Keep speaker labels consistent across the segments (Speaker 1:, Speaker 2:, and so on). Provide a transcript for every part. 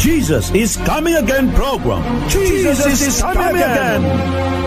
Speaker 1: Jesus is Coming Again program. Jesus is Coming Again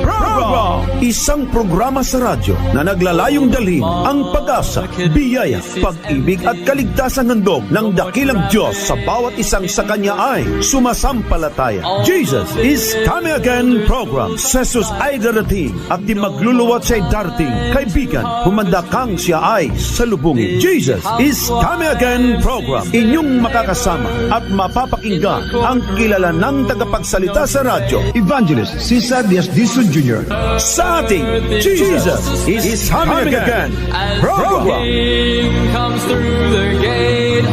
Speaker 1: program. Isang programa sa radyo na naglalayong dalhin ang pag-asa, biyaya, pag-ibig at kaligtasang handog ng dakilang Diyos sa bawat isang sa Kanya ay sumasampalataya. Jesus is Coming Again program. Si Jesus ay darating at di magluluwat siya'y darating. Kaibigan, humanda kang siya ay salubungin. Jesus is Coming Again program. Inyong makakasama at mapapakinggan ang kilala ng tagapagsalita sa radyo, Evangelist Cesar Diaz Dizon Jr. Sa ating Jesus is Coming Again program.
Speaker 2: Comes through the gate.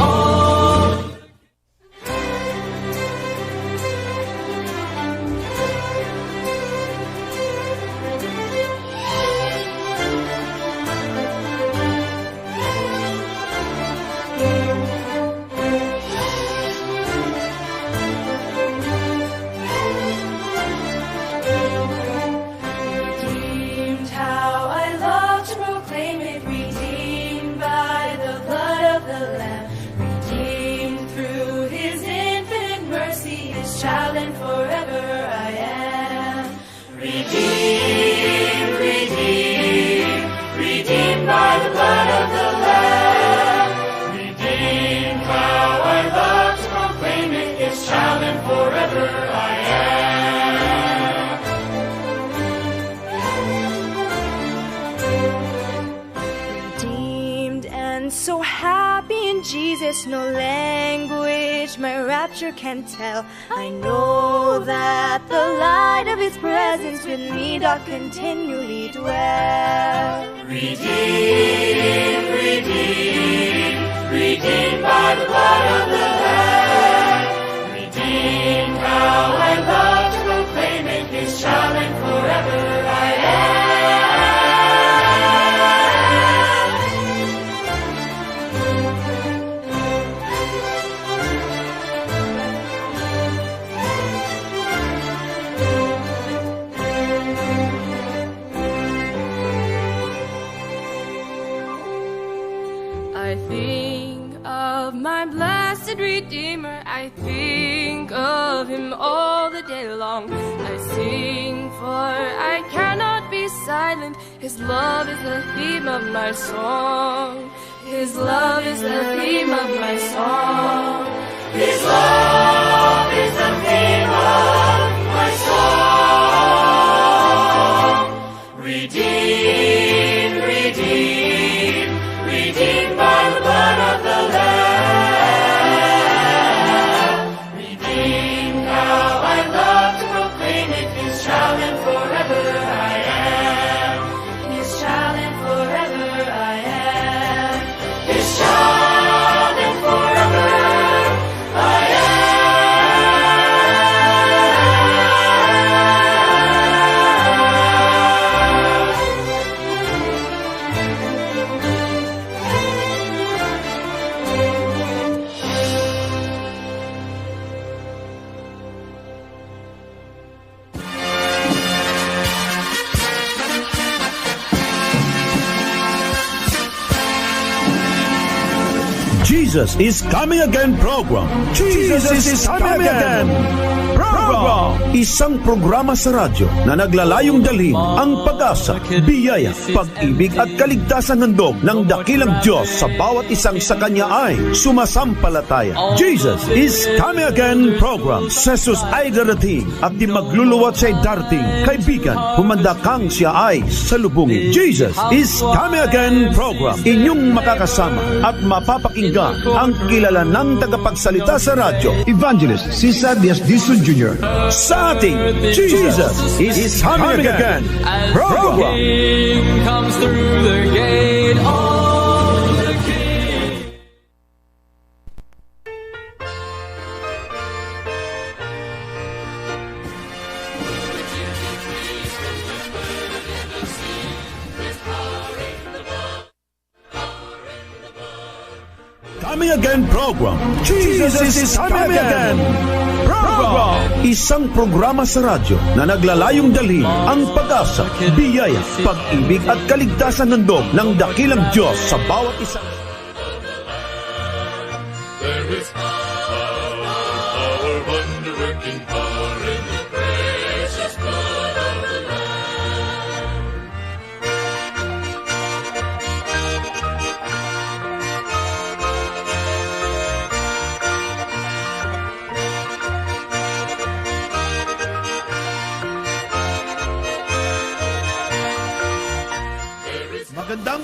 Speaker 3: So happy in Jesus, no language my rapture can tell. I know that the light of His presence with me doth continually dwell.
Speaker 2: Redeemed, redeemed, redeemed by the blood of the Lamb. Redeemed, how I love to proclaim it, His child and forever I am.
Speaker 3: I think of my blessed Redeemer, I think of Him all the day long. I sing, for I cannot be silent. His love is the theme of my song. His love is the theme of my song. His love is the theme of my song. Redeemed, redeemed, redeemed by the blood of the Lamb. Redeemed, how I love to proclaim it, His child and forever I am. His child and forever I am. His child and forever I am.
Speaker 1: Jesus is Coming Again program. Jesus is Coming Again program. Isang programa sa radyo na naglalayong dalhin ang pag-asa, biyaya, pag-ibig at kaligtasang handog ng dakilang Diyos sa bawat isang sa Kanya ay sumasampalataya. Jesus is Coming Again program. Si Jesus ay darating at di magluluwat siya'y darating. Kaibigan, humanda kang siya ay salubungin. Jesus is Coming Again program. Inyong makakasama at mapapakinggan ang kilala ng tagapagsalita sa radyo, Evangelist Cesar Diaz Dizon Jr. Sa ating Jesus is Coming Again program.
Speaker 2: Comes through the gate. The King.
Speaker 1: Coming Again program. Jesus is Coming Again program. Isang programa sa radyo na naglalayong dalhin ang pag-asa, biyaya, pag-ibig at kaligtasang handog ng dakilang Diyos sa bawat isang.
Speaker 2: There is power working power in the precious blood of the Lamb.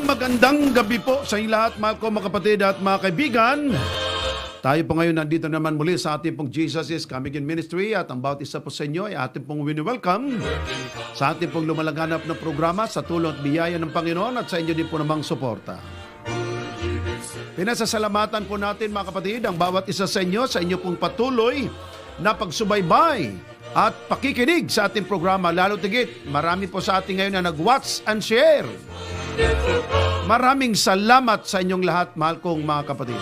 Speaker 1: Magandang gabi po sa inyo lahat, mga kapatid at mga kaibigan. Tayo po ngayon nandito naman muli sa ating pong Jesus is Coming in Ministry at ang bawat isa po sa inyo ay ating pong wini-welcome sa ating pong lumalaganap na programa sa tulong at biyaya ng Panginoon at sa inyo din po namang suporta. Pinasasalamatan po natin, mga kapatid, ang bawat isa sa inyo pong patuloy na pagsubaybay at pakikinig sa ating programa. Lalo tigit, marami po sa ating ngayon na nag-watch and share. Maraming salamat sa inyong lahat, mahal kong mga kapatid.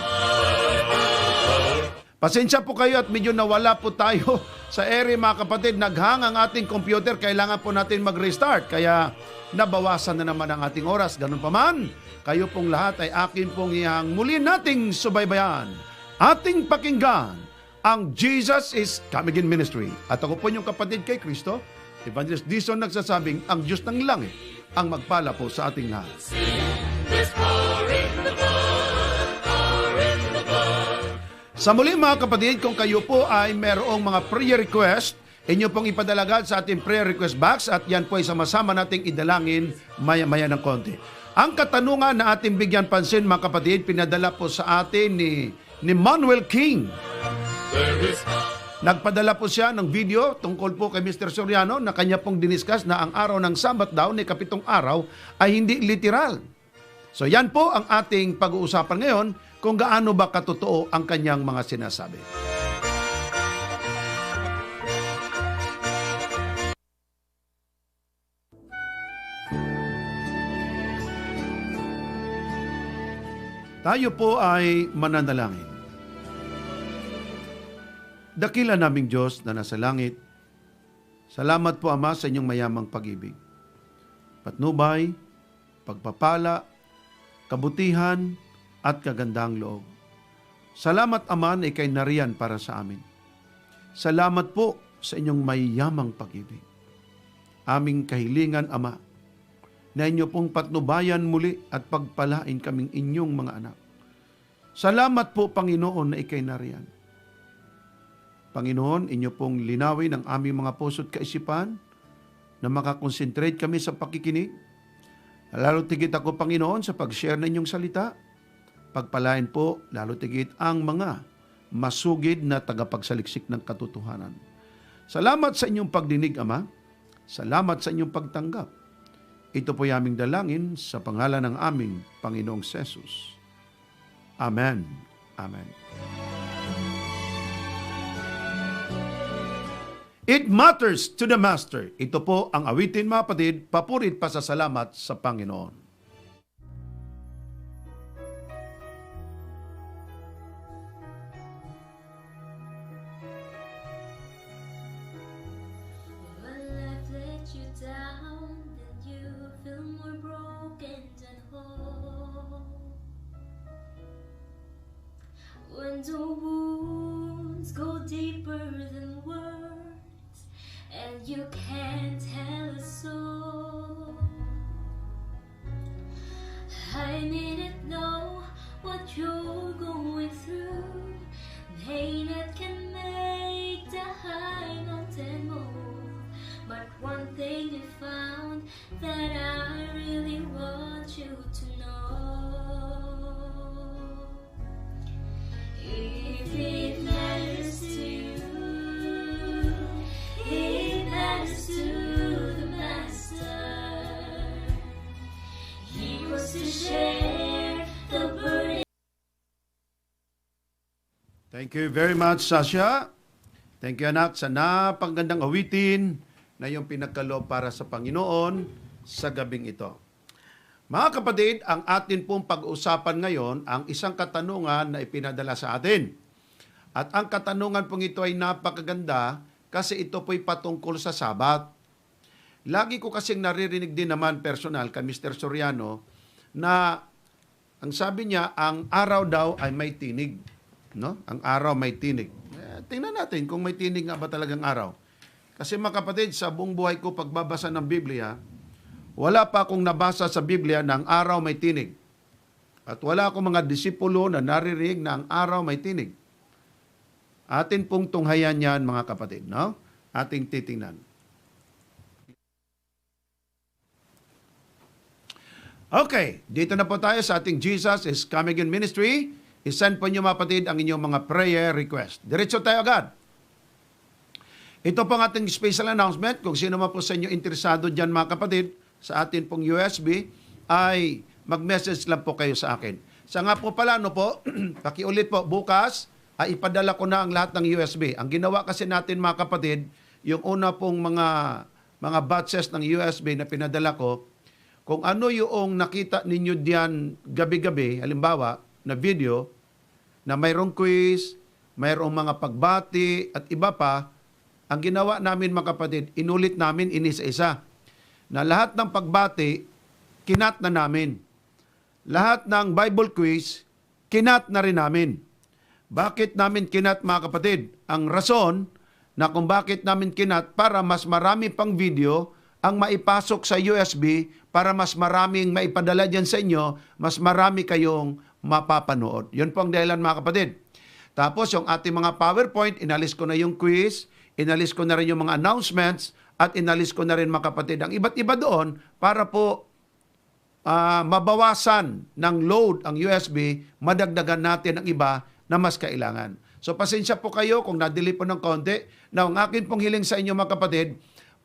Speaker 1: Pasensya po kayo at medyo nawala po tayo sa ere, mga kapatid. Naghang ang ating computer, kailangan po natin mag-restart. Kaya nabawasan na naman ang ating oras. Ganun pa man, kayo pong lahat ay akin pong iyang muli nating subaybayan. Ating pakinggan ang Jesus is Coming in Ministry. At ako po yung kapatid kay Kristo, Evangelist Dison, nagsasabing ang Diyos ng langit ang magpala po sa ating lahat. Sa muli, mga kapatid, kung kayo po ay merong mga prayer request, inyo pong ipadalagan sa ating prayer request box at yan po ay sama-sama nating idalangin maya-maya ng konti. Ang katanungan na ating bigyan pansin, mga kapatid, pinadala po sa atin ni Manuel King. Nagpadala po siya ng video tungkol po kay Mr. Soriano na kanya pong diniskas na ang araw ng Sabat daw, ni kapitong araw, ay hindi literal. So yan po ang ating pag-uusapan ngayon, kung gaano ba katotoo ang kanyang mga sinasabi. Tayo po ay mananalangin. Dakila naming Diyos na nasa langit, salamat po, Ama, sa inyong mayamang pag-ibig. Patnubay, pagpapala, kabutihan, at kagandang loob. Salamat, Ama, na ikay nariyan para sa amin. Salamat po sa inyong mayamang pag-ibig. Aming kahilingan, Ama, na inyo pong patnubayan muli at pagpalain kaming inyong mga anak. Salamat po, Panginoon, na ikay nariyan. Panginoon, inyo pong linawin ang aming mga puso't kaisipan na makakonsentrate kami sa pakikinig. Lalo tigit ako, Panginoon, sa pag-share ng inyong salita. Pagpalain po, lalo tigit ang mga masugid na tagapagsaliksik ng katotohanan. Salamat sa inyong pagdinig, Ama. Salamat sa inyong pagtanggap. Ito po aming dalangin sa pangalan ng aming Panginoong Jesus. Amen. Amen. It matters to the Master. Ito po ang awitin, mga kapatid, papurit pasasalamat sa Panginoon.
Speaker 4: When life let you down, then you feel more broken than whole. When the wounds go deeper than words, and you can't tell a soul. I didn't know what you're going through. Pain that can make the high mountain move. But one thing you found that I really want you to know. If it matters to you, it matters to the Master. He wants to share the burden.
Speaker 1: Thank you very much, Sasha. Thank you, anak, sa napakagandang awitin na yung pinagkaloob para sa Panginoon sa gabing ito. Mga kapatid, ang atin pong pag-usapan ngayon ang isang katanungan na ipinadala sa atin. At ang katanungan pong ito ay napakaganda kasi ito po'y patungkol sa Sabat. Lagi ko kasing naririnig din naman personal kay Mr. Soriano na ang sabi niya, ang araw daw ay may tinig. No? Ang araw may tinig.
Speaker 5: tingnan natin kung may tinig nga ba talagang araw. Kasi mga kapatid, sa buong buhay ko pagbabasa ng Biblia, wala pa akong nabasa sa Biblia na ang araw may tinig. At wala akong mga disipulo na naririnig na ang araw may tinig. Atin pong tunghayan yan, mga kapatid, no? Ating titingnan. Okay, dito na po tayo sa ating Jesus is Coming Again Ministry. I-send po niyo, mga kapatid, ang inyong mga prayer request. Diretso tayo agad. Ito po ang ating special announcement. Kung sino man po sa inyo interesado dyan, mga kapatid, sa atin pong USB, ay mag-message lang po kayo sa akin. Sa nga po pala, no po, pakiulit po, bukas, ay ipadala ko na ang lahat ng USB. Ang ginawa kasi natin, mga kapatid, yung una pong mga batches ng USB na pinadala ko, kung ano yung nakita ninyo diyan gabi-gabi, halimbawa, na video, na mayroong quiz, mayroong mga pagbati, at iba pa, ang ginawa namin, mga kapatid, inulit namin inisa-isa. Na lahat ng pagbati, kinat na namin. Lahat ng Bible quiz, kinat na rin namin. Bakit namin kinat, mga kapatid? Ang rason na kung bakit namin kinat, para mas marami pang video ang maipasok sa USB, para mas maraming maipadala dyan sa inyo, mas marami kayong mapapanood. Yun po ang dahilan, mga kapatid. Tapos yung ating mga PowerPoint, inalis ko na yung quiz, inalis ko na rin yung mga announcements, at inalis ko na rin, mga kapatid, ang iba't iba doon para po mabawasan ng load ang USB, madagdagan natin ang iba na mas kailangan. So pasensya po kayo kung nadili po ng konti. Now, ang akin pong hiling sa inyo, mga kapatid,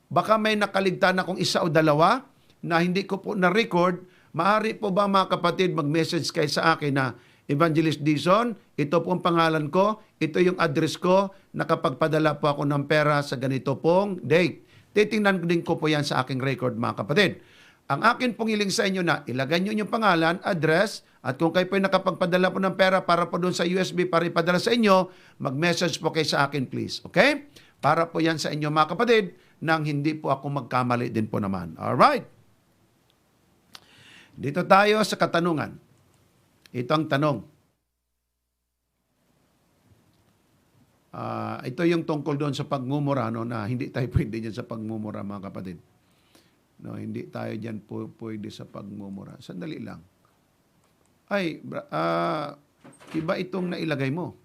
Speaker 5: baka may nakaligtan akong isa o dalawa na hindi ko po na-record. Maaari po ba, mga kapatid, mag-message kayo sa akin na, Evangelist Dizon, ito po ang pangalan ko, ito yung address ko, nakapagpadala po ako ng pera sa ganito pong date. Titingnan din ko po yan sa aking record, mga kapatid. Ang akin pong hiling sa inyo na ilagay nyo yung pangalan, address, at kung kayo po ay nakapagpadala po ng pera para po doon sa USB para ipadala sa inyo, mag-message po kayo sa akin, please. Okay? Para po yan sa inyo, mga kapatid, nang hindi po ako magkamali din po naman. Alright? Dito tayo sa katanungan. Ito ang tanong. Ito yung tungkol doon sa pagmumura, no, na hindi tayo pwede dyan sa pagmumura, mga kapatid. No, hindi tayo dyan pwede sa pagmumura. Sandali lang. Ay, iba itong nailagay mo.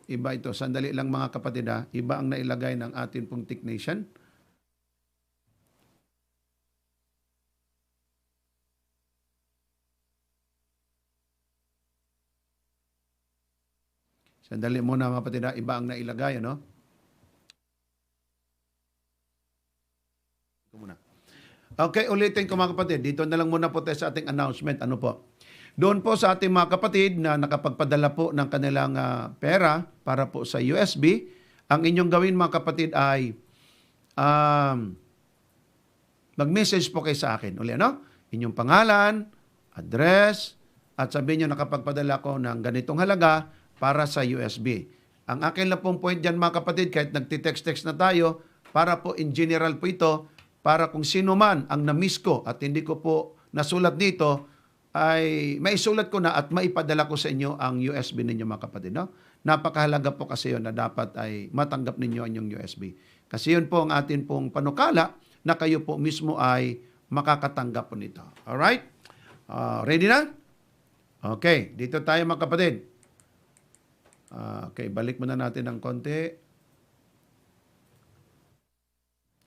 Speaker 5: Iba ito. Sandali lang, mga kapatid, ha. Iba ang nailagay ng atin pong technician. Sandali muna, mga kapatid, ha. Iba ang nailagay, ano? Ito muna. Okay, ulitin ko, mga kapatid. Dito na lang muna po tayo sa ating announcement. Ano po? Doon po sa ating mga kapatid na nakapagpadala po ng kanilang pera para po sa USB, ang inyong gawin, mga kapatid, ay mag-message po kayo sa akin. Uli, ano? Inyong pangalan, address, at sabihin nyo nakapagpadala ko ng ganitong halaga para sa USB. Ang akin lang pong point dyan, mga kapatid, kahit nagtitext-text na tayo, para po in general po ito, para kung sino man ang na-miss ko at hindi ko po nasulat dito, ay maisulat ko na at maipadala ko sa inyo ang USB ninyo, mga kapatid. No? Napakahalaga po kasi yun na dapat ay matanggap ninyo ang inyong USB. Kasi yun po ang atin pong panukala na kayo po mismo ay makakatanggap po nito. Alright? Ready na? Okay, dito tayo, mga kapatid. Okay, balik muna natin ng konti.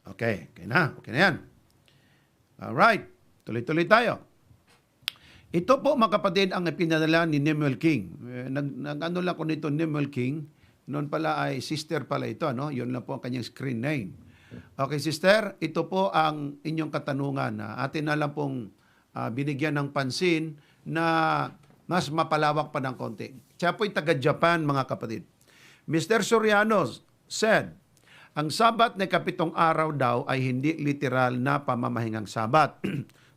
Speaker 5: Okay, okay na yan. Alright, tuloy-tuloy tayo. Ito po, mga kapatid, ang pinadala ni Nemuel King. Nag-ano lang ko nito, Nemuel King. Noon pala ay sister pala ito, no? Yun lang po ang kanyang screen name. Okay, sister, ito po ang inyong katanungan. Atin na lang pong binigyan ng pansin na mas mapalawak pa ng konti. Siya po'y taga-Japan, mga kapatid. Mr. Soriano said, ang Sabat na 7 araw daw ay hindi literal na pamamahingang Sabat.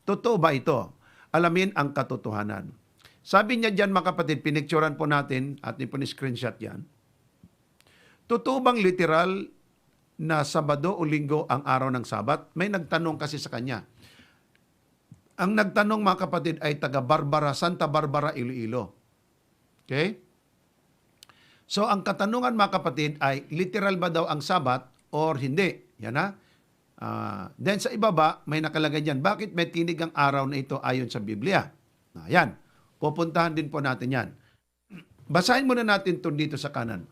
Speaker 5: Totoo ba ito? Alamin ang katotohanan. Sabi niya dyan, mga kapatid, pinicturan po natin at ipon-screenshot yan. Totoo bang literal na Sabado o Linggo ang araw ng Sabat? May nagtanong kasi sa kanya. Ang nagtanong, mga kapatid, ay taga Barbara, Santa Barbara, Iloilo. Okay? So ang katanungan mga kapatid ay literal ba daw ang Sabat or hindi? Yan na. Then sa ibaba, may nakalagay dyan, bakit may tinig ang araw na ito ayon sa Biblia? Yan. Pupuntahan din po natin yan. Basahin muna natin ito dito sa kanan.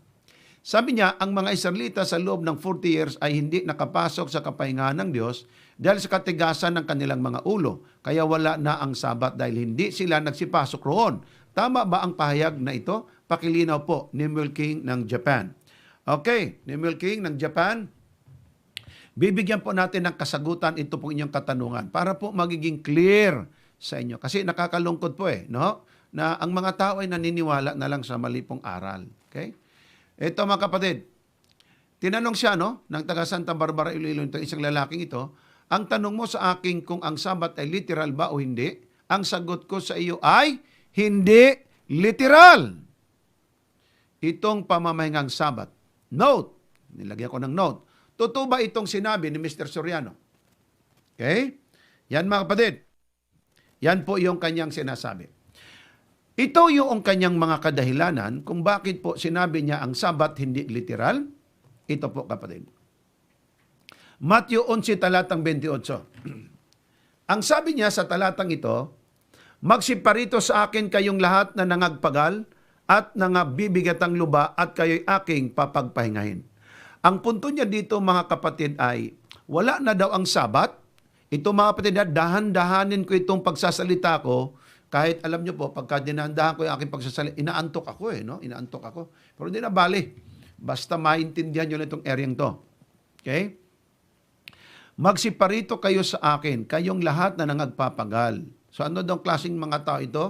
Speaker 5: Sabi niya, ang mga Israelita sa loob ng 40 years ay hindi nakapasok sa kapahingahan ng Diyos dahil sa katigasan ng kanilang mga ulo. Kaya wala na ang Sabat dahil hindi sila nagsipasok roon. Tama ba ang pahayag na ito? Pakilinaw po, Nimue King ng Japan. Okay, Nimue King ng Japan. Bibigyan po natin ng kasagutan ito po inyong katanungan para po magiging clear sa inyo. Kasi nakakalungkot po no? Na ang mga tao ay naniniwala na lang sa mali pong aral. Okay? Ito mga kapatid, tinanong siya ng taga Santa Barbara, Iloilo, isang lalaking ito, ang tanong mo sa akin kung ang Sabat ay literal ba o hindi, ang sagot ko sa iyo ay hindi literal. Itong pamamahingang Sabat. Note, nilagyan ko ng note. Totoo ba itong sinabi ni Mr. Soriano? Okay? Yan mga kapatid. Yan po yung kanyang sinasabi. Ito yung kanyang mga kadahilanan kung bakit po sinabi niya ang Sabat hindi literal. Ito po kapatid. Matthew 11 talatang 28. Ang sabi niya sa talatang ito, magsiparito sa akin kayong lahat na nangagpagal at nangabibigatang luba at kayo'y aking papagpahingahin. Ang punto niya dito mga kapatid ay wala na daw ang Sabat. Ito mga kapatid, dahan-dahanin ko itong pagsasalita ko kahit alam niyo po, pagka dinahandahan ko yung aking pagsasalita, inaantok ako inaantok ako. Pero hindi na bali. Basta maintindihan niyo na itong areang to. Okay? Magsiparito kayo sa akin, kayong lahat na nangagpapagal. So ano daw klaseng mga tao ito?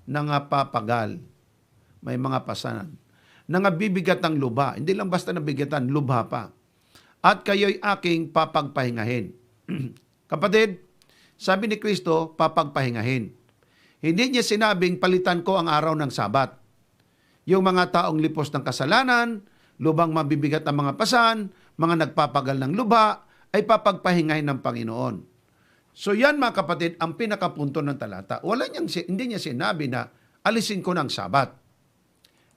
Speaker 5: Nangapapagal. May mga pasanan. Nangabibigat ng luba. Hindi lang basta nabigatan, lubha pa. At kayo'y aking papagpahingahin. Kapatid, sabi ni Kristo, papagpahingahin. Hindi niya sinabing palitan ko ang araw ng Sabat. Yung mga taong lipos ng kasalanan, lubang mabibigat ang mga pasan, mga nagpapagal ng luba, ay papagpahingahin ng Panginoon. So yan mga kapatid, ang pinakapunto ng talata. Hindi niya sinabi na alisin ko ng Sabat.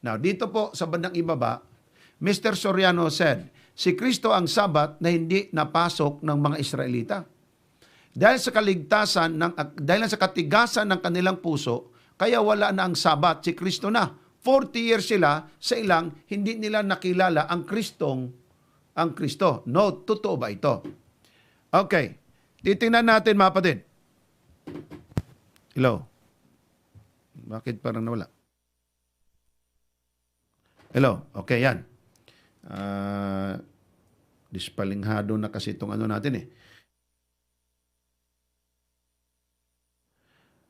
Speaker 5: Now, dito po sa bandang ibaba, Mr. Soriano said, si Kristo ang Sabat na hindi napasok ng mga Israelita. Dahil sa katigasan ng kanilang puso, kaya wala na ang Sabat, si Kristo na. 40 years sila sa ilang hindi nila nakilala ang Kristo. No, totoo ba ito? Okay. Titingnan natin mga kapatid. Hello. Bakit parang nawala? Hello. Okay, yan. Dispalinghado na kasi itong natin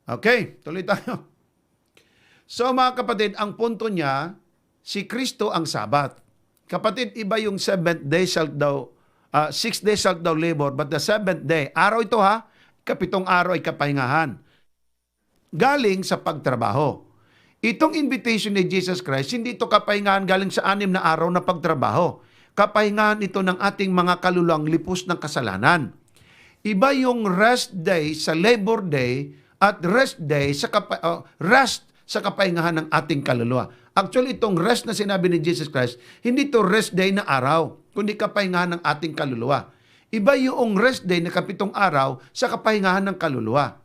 Speaker 5: Okay, tuloy tayo. So mga kapatid, ang punto niya, si Kristo ang Sabat. Kapatid, iba yung 7th day shalt thou, 6 days shalt thou labor, but the 7th day, araw ito 7 araw ay kapahingahan. Galing sa pagtrabaho. Itong invitation ni Jesus Christ, hindi ito kapahingahan galing sa 6 na araw na pagtrabaho. Kapahingahan ito ng ating mga kaluluwang lipos ng kasalanan. Iba yung rest day sa labor day at rest day sa kapahingahan ng ating kaluluwa. Actually, itong rest na sinabi ni Jesus Christ, hindi ito rest day na araw, kundi kapahingahan ng ating kaluluwa. Iba yung rest day na 7 araw sa kapahingahan ng kaluluwa.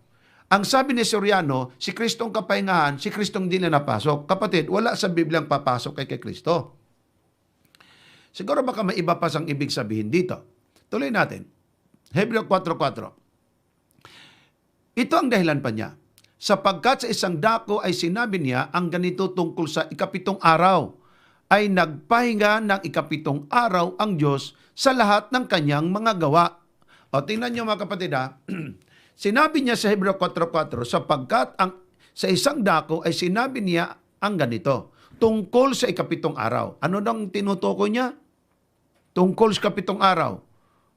Speaker 5: Ang sabi ni Soriano, si Kristong kapahingahan, si Kristong di na napasok. Kapatid, wala sa Biblia papasok kay Kristo. Siguro baka may iba pa sang ibig sabihin dito. Tuloy natin. Hebreo 4:4. Ito ang dahilan pa niya. Sapagkat sa isang dako ay sinabi niya ang ganito tungkol sa 7 araw, ay nagpahinga ng 7 araw ang Diyos sa lahat ng kanyang mga gawa. O tingnan niyo mga kapatid sinabi niya sa Hebreo 4:4, sapagkat sa isang dako ay sinabi niya ang ganito, tungkol sa 7 araw. Ano nang tinutukoy niya? Tungkol sa 7 araw.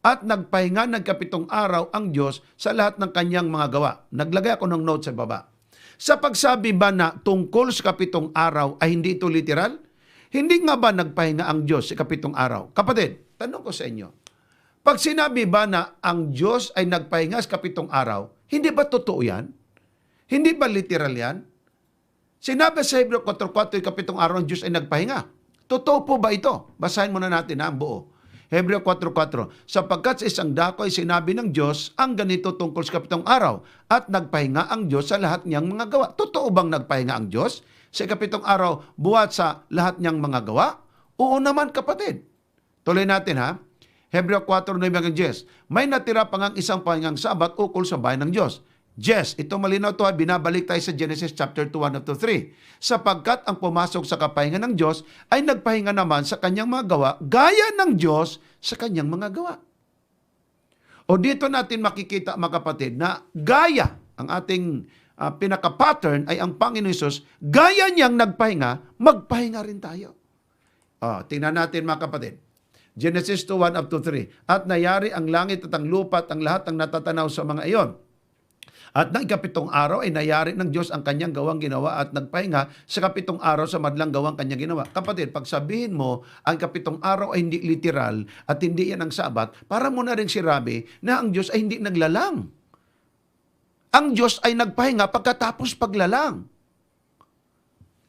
Speaker 5: At nagpahinga ng 7 araw ang Diyos sa lahat ng kanyang mga gawa. Naglagay ako ng note sa baba. Sa pagsabi ba na tungkol sa 7 araw ay hindi ito literal? Hindi nga ba nagpahinga ang Diyos sa 7 araw? Kapatid, tanong ko sa inyo. Pag sinabi ba na ang Diyos ay nagpahinga sa 7 araw, hindi ba totoo yan? Hindi ba literal yan? Sinabi sa Hebreo 4:4, 7 araw ang Diyos ay nagpahinga. Totoo po ba ito? Basahin muna natin ang buo. Hebreo 4:4, sapagkat sa isang dako ay sinabi ng Diyos ang ganito tungkol sa kapitong araw at nagpahinga ang Diyos sa lahat niyang mga gawa. Totoo bang nagpahinga ang Diyos sa kapitong araw buhat sa lahat niyang mga gawa? Oo naman kapatid. Tuloy natin ha. Hebreo 4:9-10, may natira pa ngang isang pahingang sabat ukol sa bayan ng Diyos. Yes, ito malinaw to, binabalik tayo sa Genesis chapter 2:1-3. Sapagkat ang pumasok sa kapahinga ng Diyos ay nagpahinga naman sa kanyang mga gawa, gaya ng Diyos sa kanyang mga gawa. O dito natin makikita mga kapatid na gaya ang ating pinaka-pattern ay ang Panginoon Hesus, gaya niyang nagpahinga, magpahinga rin tayo. Tingnan natin mga kapatid. Genesis 2:1-3. At nayari ang langit at ang lupa at ang lahat ng natatanaw sa mga iyon. At ng ikapitong araw ay nayari ng Diyos ang kanyang gawang ginawa at nagpahinga sa kapitong araw sa madlang gawang kanyang ginawa. Kapatid, pag sabihin mo ang kapitong araw ay hindi literal at hindi yan ang sabat, para mo na rin sirabi na ang Diyos ay hindi naglalang. Ang Diyos ay nagpahinga pagkatapos paglalang.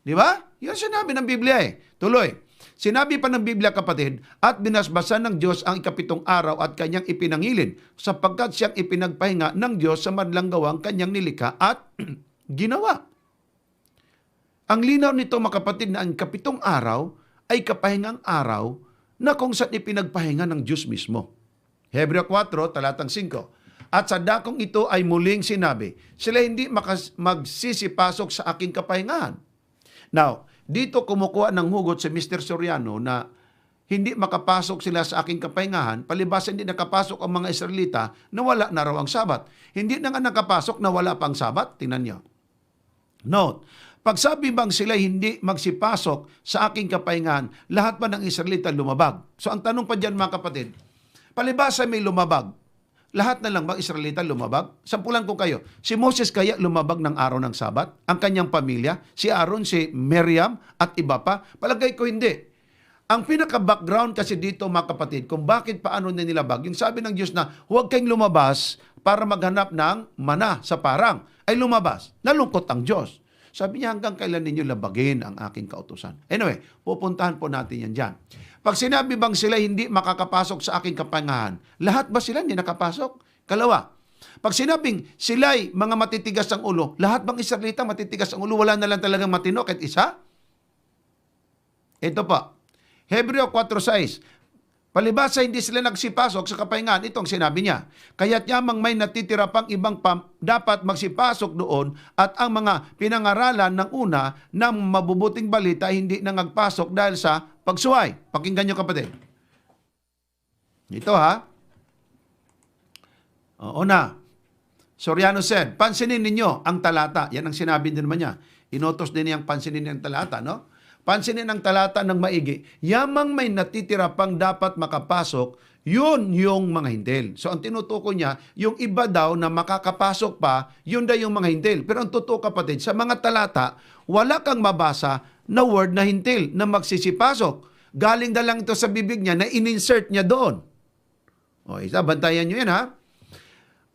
Speaker 5: Di ba? Yan sinabi ng Biblia eh. Tuloy. Sinabi pa ng Biblia kapatid, at binasbasan ng Diyos ang ikapitong araw at kanyang ipinangilin, sapagkat siyang ipinagpahinga ng Diyos sa madlang gawang kanyang nilikha at ginawa. Ang linaw nito mga kapatid na ang ikapitong araw ay kapahingang araw na kung saan ipinagpahinga ng Diyos mismo. Hebreo 4:5. At sa dakong ito ay muling sinabi, sila hindi magsisipasok sa aking kapahingahan. Now, dito kumukuha ng hugot si Mr. Soriano na hindi makapasok sila sa aking kapahingahan, palibhasa hindi nakapasok ang mga Israelita na wala na raw ang Sabat. Hindi na nga nakapasok na wala pang Sabat. Tingnan niyo. Note, pagsabi bang sila hindi magsipasok sa aking kapahingahan, lahat ba ng Israelita lumabag? So ang tanong pa dyan mga kapatid, palibhasa may lumabag. Lahat na lang bang Israelita lumabag? Sampulan ko kayo, si Moses kaya lumabag ng araw ng Sabat? Ang kanyang pamilya? Si Aaron, si Miriam at iba pa? Palagay ko hindi. Ang pinaka-background kasi dito mga kapatid, kung bakit paano na nilabag, yung sabi ng Diyos na huwag kayong lumabas para maghanap ng mana sa parang, ay lumabas. Nalungkot ang Diyos. Sabi niya, hanggang kailan ninyo labagin ang aking kautusan? Anyway, pupuntahan po natin yan dyan. Pag sinabi bang sila hindi makakapasok sa aking kapahingahan, lahat ba sila hindi nakapasok? Kalawa, pag sinabing sila'y mga matitigas ang ulo, lahat bang Israelita matitigas ang ulo? Wala na lang talagang matino kahit isa? Ito pa, Hebreo 4:6. Palibhasa hindi sila nagsipasok sa kapahingahan, ito ang sinabi niya. Kaya't yamang may natitira pang ibang dapat magsipasok doon at ang mga pinangaralan ng una ng mabubuting balita hindi na nagpasok dahil sa pagsuway. Pakinggan niyo kapatid. Ito ha. Una, Soriano said, pansinin ninyo ang talata. Yan ang sinabi din naman niya. Inotos din niyang pansinin niya ang talata, no? Pansinin ang talata ng maigi. Yamang may natitira pang dapat makapasok, yun yung mga hintil. So ang tinutukoy niya, yung iba daw na makakapasok pa, yun daw yung mga hintil. Pero ang totoo kapatid, sa mga talata, wala kang mabasa na word na hintil, na magsisipasok. Galing na lang ito sa bibig niya na in-insert niya doon. O isa, bantayan niyo yan ha.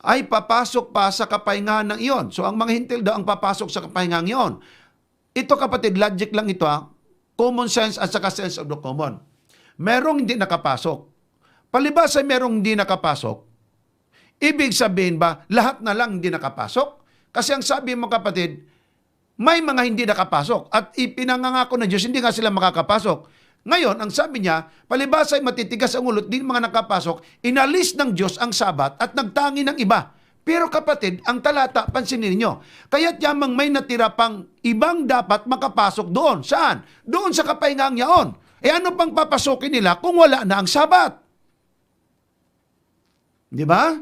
Speaker 5: Ay papasok pa sa kapahingahan ng iyon. So ang mga hintil daw ang papasok sa kapahingahan iyon. Ito kapatid, logic lang ito ha. Common sense at saka sense of the common. Merong hindi nakapasok. Palibhasa merong hindi nakapasok, ibig sabihin ba, lahat na lang hindi nakapasok? Kasi ang sabi mo kapatid, may mga hindi nakapasok at ipinangangako na Diyos, hindi nga sila makakapasok. Ngayon, ang sabi niya, palibhasa ay matitigas ang ulo, di mga nakapasok, inalis ng Diyos ang Sabat at nagtangi ng iba. Pero kapatid, ang talata, pansinin niyo, kaya't yamang may natira pang ibang dapat makapasok doon. Saan? Doon sa kapahingang yaon. Ano pang papasukin nila kung wala na ang Sabat? Di ba?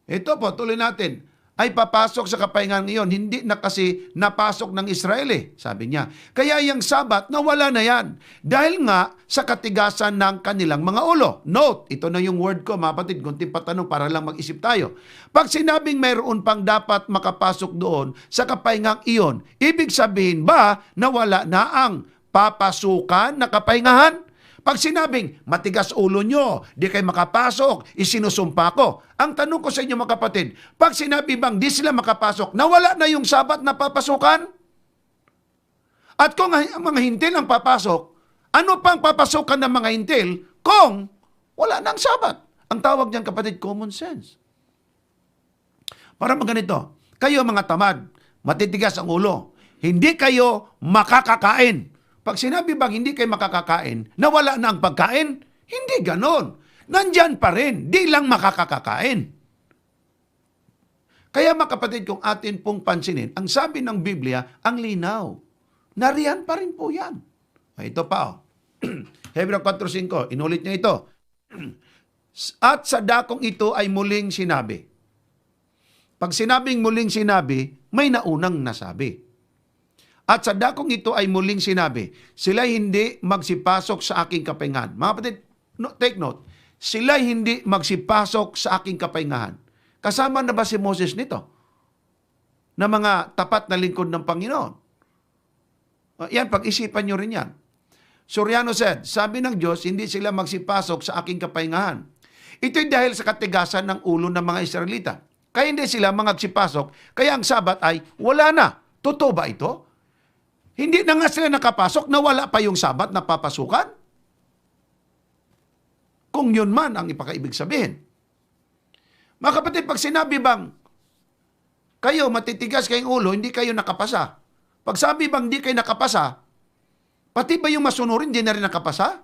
Speaker 5: Ito po, tuloy natin. Ay papasok sa kapahingahan ngayon, hindi na kasi napasok ng Israel sabi niya. Kaya yung Sabat, nawala na yan. Dahil nga sa katigasan ng kanilang mga ulo. Note, ito na yung word ko, mga kapatid, kunting patanong para lang mag-isip tayo. Pag sinabing mayroon pang dapat makapasok doon sa kapahingang iyon, ibig sabihin ba na wala na ang papasukan na kapahingahan? Pag sinabing, matigas ulo nyo, di kayo makapasok, isinusumpa ko. Ang tanong ko sa inyo mga kapatid, pag sinabi bang di sila makapasok, nawala na yung Sabat na papasukan? At kung ang mga hintil ang papasok, ano pang papasokan ng mga hintil kung wala nang Sabat? Ang tawag niyan, kapatid, common sense. Para maganito, kayo mga tamad, matitigas ang ulo, hindi kayo makakakain. Pag sinabi bang hindi kayo makakakain, nawala na ang pagkain, hindi ganon. Nandyan pa rin, di lang makakakain. Kaya mga kapatid, kung atin pong pansinin, ang sabi ng Biblia, ang linaw. Nariyan pa rin po yan. Ito pa, oh. Hebreo 4:5, inulit niya ito. At sa dakong ito ay muling sinabi. Pag sinabing muling sinabi, may naunang nasabi. At sa dakong ito ay muling sinabi, sila hindi magsipasok sa aking kapahingahan. Mga kapatid, take note, sila hindi magsipasok sa aking kapahingahan. Kasama na ba si Moses nito? Na mga tapat na lingkod ng Panginoon. Yan, pag-isipan nyo rin yan. Soriano said, sabi ng Diyos, hindi sila magsipasok sa aking kapahingahan. Ito'y dahil sa katigasan ng ulo ng mga Israelita. Kaya hindi sila magsipasok, kaya ang Sabat ay wala na. Totoo ba ito? Hindi na nga sila nakapasok na wala pa yung Sabat na papasukan? Kung yun man ang ipakaibig sabihin. Mga kapatid, pag sinabi bang kayo matitigas kayong ulo, hindi kayo nakapasa. Pag sabi bang hindi kayo nakapasa, pati ba yung masunurin, hindi na rin nakapasa?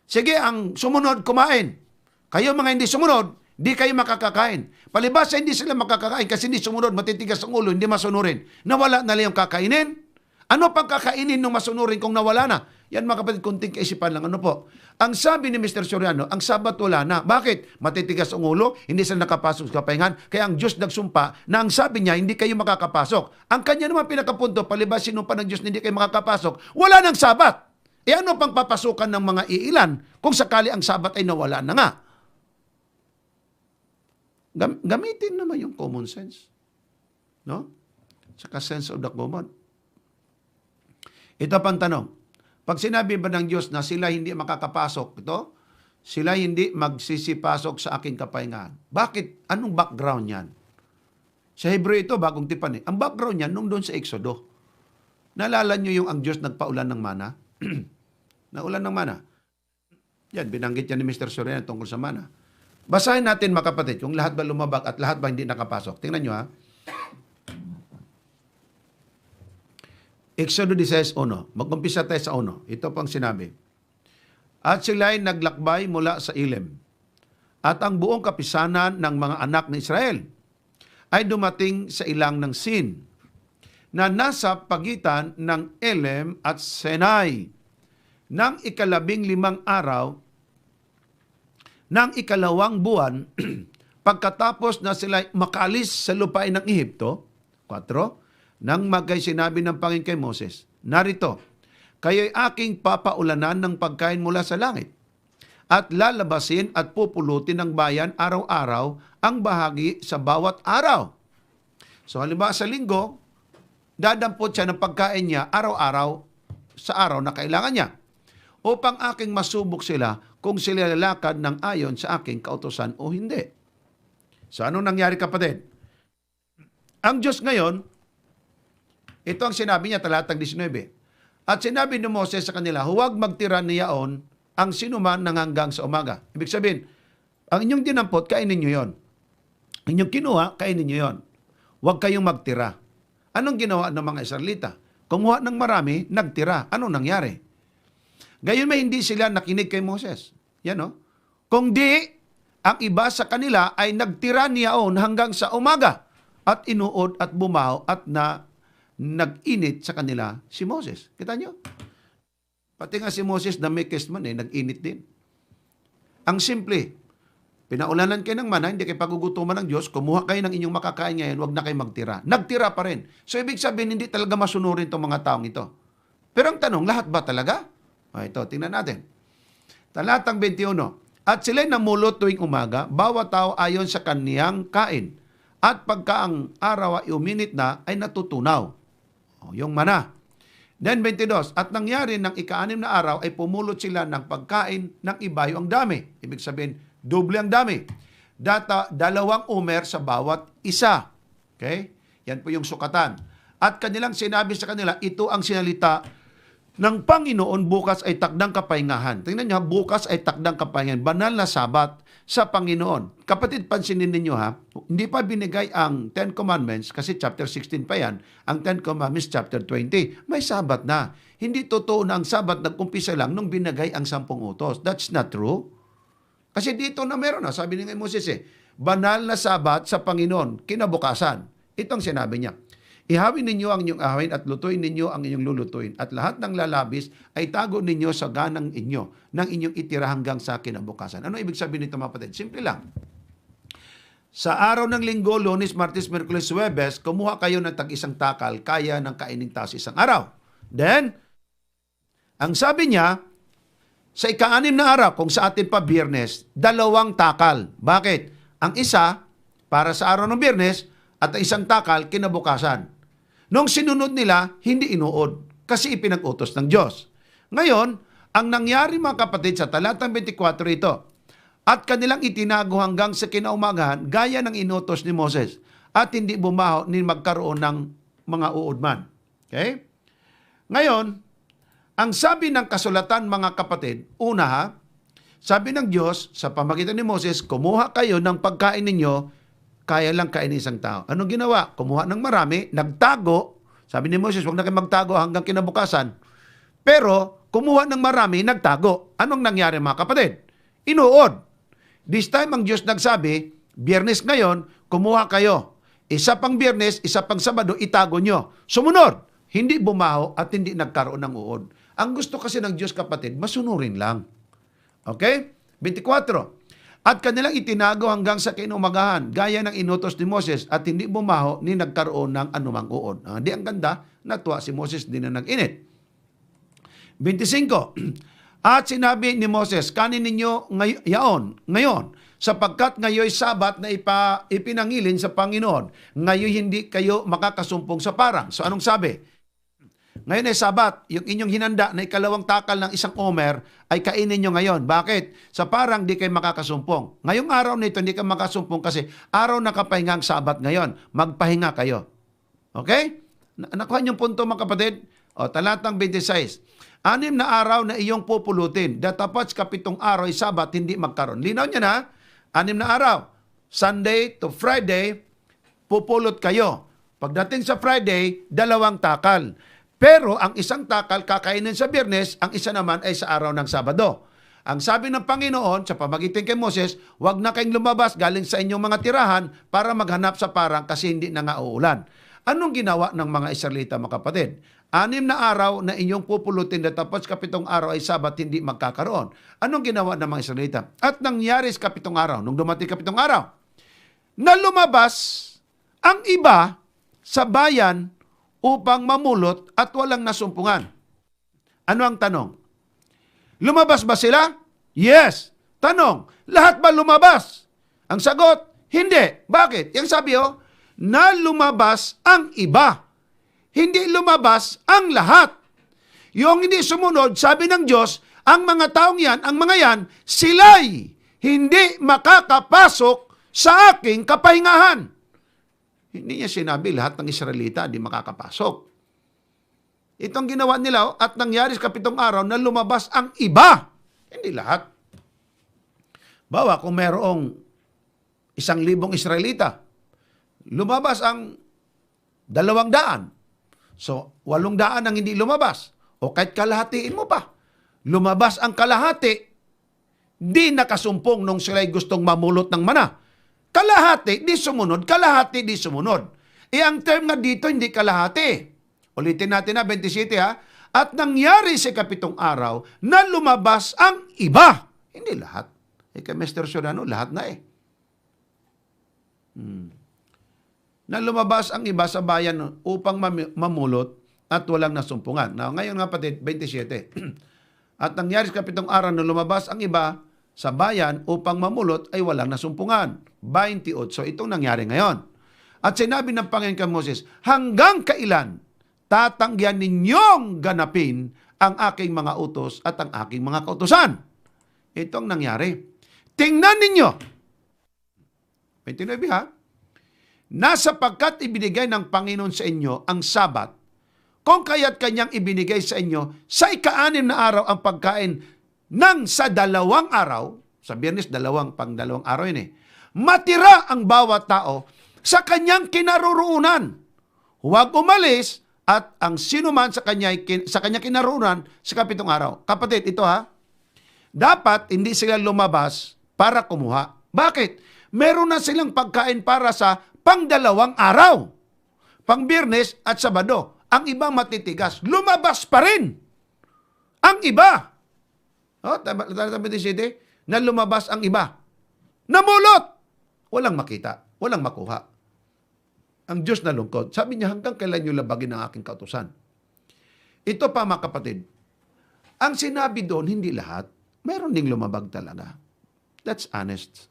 Speaker 5: Sige, ang sumunod, kumain. Kayo mga hindi sumunod, hindi kayo makakakain. Palibasa, hindi sila makakakain kasi hindi sumunod, matitigas ang ulo, hindi masunurin. Nawala na lang yung kakainin. Ano pang kakainin ng masunurin kung nawala na? Yan mga kapatid, kunting kaisipan lang. Ano po? Ang sabi ni Mr. Soriano, ang Sabat wala na. Bakit? Matitigas ang ulo, hindi sila nakapasok sa kapahingahan. Kaya ang Diyos nagsumpa na ang sabi niya, hindi kayo makakapasok. Ang kanya naman pinakapunto, palibas sinumpa ng Diyos na hindi kayo makakapasok, wala nang Sabat. E ano pang papasukan ng mga iilan kung sakali ang Sabat ay nawala na nga? Gamitin naman yung common sense. No? Saka sense of the common. Ito pang tanong. Pag sinabi ba ng Diyos na sila hindi makakapasok, sila hindi magsisipasok sa aking kapahingahan. Bakit? Anong background yan? Sa Hebreo ito, bagong tipan eh. Ang background yan, nung doon sa Exodo. Naalala nyo yung ang Diyos nagpaulan ng mana? Naulan ng mana. Yan, binanggit yan ni Mr. Soriano tungkol sa mana. Basahin natin mga kapatid, kung lahat ba lumabag at lahat ba hindi nakapasok. Tingnan nyo ha. Exodo 16:1. Mag-umpisa tayo sa 1. Ito pang sinabi. At sila'y naglakbay mula sa Elim. At ang buong kapisanan ng mga anak ng Israel ay dumating sa ilang ng Sin na nasa pagitan ng Elim at Sinai. Nang 15 araw ng 2 buwan, pagkatapos na sila makaalis sa lupain ng Ehipto, 4, nang magay sinabi ng Panginoon kay Moses, narito, kayo'y aking papaulanan ng pagkain mula sa langit, at lalabasin at pupulutin ng bayan araw-araw ang bahagi sa bawat araw. So halimbawa sa linggo, dadampot siya ng pagkain niya araw-araw sa araw na kailangan niya, upang aking masubok sila kung sila lalakad ng ayon sa aking kautusan o hindi. So anong nangyari kapatid? Ang Diyos ngayon, ito ang sinabi niya, talatang 19. At sinabi ni Moses sa kanila, huwag magtira niyaon ang sinuman nang hanggang sa umaga. Ibig sabihin, ang inyong dinampot, kainin niyo yon. Inyong kinuha, kainin niyo yon. Huwag kayong magtira. Anong ginawa ng mga Israelita? Kumuha ng marami, nagtira. Anong nangyari? Gayon may hindi sila nakinig kay Moses. Yan o. Kung di, ang iba sa kanila ay nagtira niyaon hanggang sa umaga at inuod at bumaw at nag-init sa kanila si Moses. Kita nyo? Pati nga si Moses na may man nag-init din. Ang simple, pinaulanan kayo ng mana, hindi kayo pagugutuman ng Diyos, kumuha kayo ng inyong makakain ngayon, huwag na kayo magtira. Nagtira pa rin. So, ibig sabihin, hindi talaga masunurin itong mga taong ito. Pero ang tanong, lahat ba talaga? Ito, tingnan natin. Talatang 21. At sila'y namulot tuwing umaga, bawat tao ayon sa kaniyang kain. At pagka ang araw ay uminit na, ay natutunaw. Yung mana. Then 22, at nangyari ng 6 na araw ay pumulot sila ng pagkain ng ibayo ang dami. Ibig sabihin, doble ang dami. 2 umer sa bawat isa. Okay? Yan po yung sukatan. At kanilang sinabi sa kanila, ito ang sinalita ng Panginoon, bukas ay takdang kapahingahan. Tingnan nyo, bukas ay takdang kapahingahan. Banal na Sabat sa Panginoon. Kapatid, pansinin ninyo ha, hindi pa binigay ang Ten Commandments, kasi chapter 16 pa yan, ang Ten Commandments chapter 20. May Sabat na. Hindi totoo na ang Sabat nag-umpisa lang nung binigay ang 10 utos. That's not true. Kasi dito na meron na, sabi ni Moses banal na Sabat sa Panginoon, kinabukasan. Itong sinabi niya. Ihawin ninyo ang inyong ahawin at lutuin ninyo ang inyong lulutuin. At lahat ng lalabis ay tago ninyo sa ganang inyo ng inyong itira hanggang sa kinabukasan. Ano ibig sabihin nito mga kapatid? Simple lang. Sa araw ng linggo, Lunes, Martes, Miyerkules, Huwebes, kumuha kayo ng tag-isang takal, kaya ng kaining tao sa isang araw. Then, ang sabi niya, sa ika-6 na araw, kung sa atin pa Biyernes, 2 takal. Bakit? Ang isa, para sa araw ng Biyernes, at ang isang takal, kinabukasan. Nung sinunod nila, hindi inuod kasi ipinag-utos ng Diyos. Ngayon, ang nangyari mga kapatid sa talatang 24 ito, at kanilang itinago hanggang sa kinaumagahan gaya ng inutos ni Moses at hindi bumaho ni magkaroon ng mga uod man. Okay? Ngayon, ang sabi ng kasulatan mga kapatid, una ha, sabi ng Diyos sa pamagitan ni Moses, kumuha kayo ng pagkain ninyo, kaya lang kainin isang tao. Anong ginawa? Kumuha ng marami, nagtago. Sabi ni Moses, huwag na kayo magtago hanggang kinabukasan. Pero, kumuha ng marami, nagtago. Anong nangyari mga kapatid? Inuod. This time, ang Diyos nagsabi, Biyernes ngayon, kumuha kayo. Isa pang Biyernes, isa pang Sabado, itago nyo. Sumunod. Hindi bumaho at hindi nagkaroon ng uod. Ang gusto kasi ng Diyos kapatid, masunurin lang. Okay? 24. At kanilang itinago hanggang sa kinumagahan, gaya ng inutos ni Moses, at hindi bumaho ni nagkaroon ng anumang uod. Di ang ganda, natuwa si Moses, di na nag-init. 25. At sinabi ni Moses, kanin ninyo ngayon, sapagkat ngayon Sabat na ipinangilin sa Panginoon, ngayon hindi kayo makakasumpong sa parang. So anong sabi? Ngayon ay Sabat, yung inyong hinanda na 2 takal ng 1 omer ay kainin nyo ngayon. Bakit? Sa parang di kayo makakasumpong. Ngayong araw nito hindi kayo makasumpong kasi araw na kapahingang Sabat ngayon. Magpahinga kayo. Okay? Nakuha niyong punto mga kapatid? O, talatang 26. 6 na araw na iyong pupulutin. Datapos 7 araw ay Sabat, hindi magkaroon. Linaw niya na, 6 na araw. Sunday to Friday, pupulot kayo. Pagdating sa Friday, 2 takal. Pero ang isang takal kakainin sa Biyernes, ang isa naman ay sa araw ng Sabado. Ang sabi ng Panginoon sa pamagitan kay Moses, huwag na kayong lumabas galing sa inyong mga tirahan para maghanap sa parang kasi hindi na nga uulan. Anong ginawa ng mga Israelita mga kapatid? 6 na araw na inyong pupulutin na tapos 7 araw ay Sabat hindi magkakaroon. Anong ginawa ng mga Israelita? At nangyari sa 7 araw, nung dumating 7 araw, na lumabas ang iba sa bayan upang mamulot at walang nasumpungan. Ano ang tanong? Lumabas ba sila? Yes. Tanong, lahat ba lumabas? Ang sagot, hindi. Bakit? Yung sabi na lumabas ang iba. Hindi lumabas ang lahat. Yung hindi sumunod, sabi ng Diyos, ang mga taong yan, ang mga yan, sila'y hindi makakapasok sa aking kapahingahan. Hindi niya sinabi lahat ng Israelita di makakapasok. Itong ginawa nila at nangyari sa 7 araw na lumabas ang iba. Hindi lahat. Bawa kung mayroong 1,000 Israelita, lumabas ang 200. So, 800 ang hindi lumabas. O kahit kalahatiin mo pa. Lumabas ang kalahati, di nakasumpong nung sila'y gustong mamulot ng mana. Kalahati, di sumunod. Kalahati, di sumunod. Ang term nga dito, hindi kalahati. Ulitin natin na, 27 ha. At nangyari sa 7 araw na lumabas ang iba. Hindi lahat. Kay Mr. Solano, lahat na Na lumabas ang iba sa bayan upang mamulot at walang nasumpungan. Now, ngayon nga patid, 27. At nangyari sa 7 araw na lumabas ang iba sa bayan upang mamulot ay walang nasumpungan. 28. So itong nangyari ngayon. At sinabi ng Panginoon kay Moses, hanggang kailan tatanggihan ninyong ganapin ang aking mga utos at ang aking mga kautusan? Itong nangyari. Tingnan ninyo. 29 ha? na sapagkat ibinigay ng Panginoon sa inyo ang Sabat, kung kaya't kanyang ibinigay sa inyo sa ika-6 na araw ang pagkain ng sa 2 araw, sa Biyernes, pang 2 araw yun matira ang bawat tao sa kanyang kinaroroonan. Huwag umalis at ang sinuman sa kanyang kinaroroonan sa 7 araw. Kapatid, ito dapat hindi sila lumabas para kumuha. Bakit? Meron na silang pagkain para sa pang 2 araw. Pang Biyernes at Sabado. Ang ibang matitigas, lumabas pa rin. Ang iba. Tama 27, na lumabas ang iba. Namulot. Walang makita. Walang makuha. Ang Diyos na lungkot. Sabi niya, hanggang kailan niyo labagin ang aking kautusan? Ito pa mga kapatid. Ang sinabi doon, hindi lahat. Meron ding lumabag talaga. That's honest.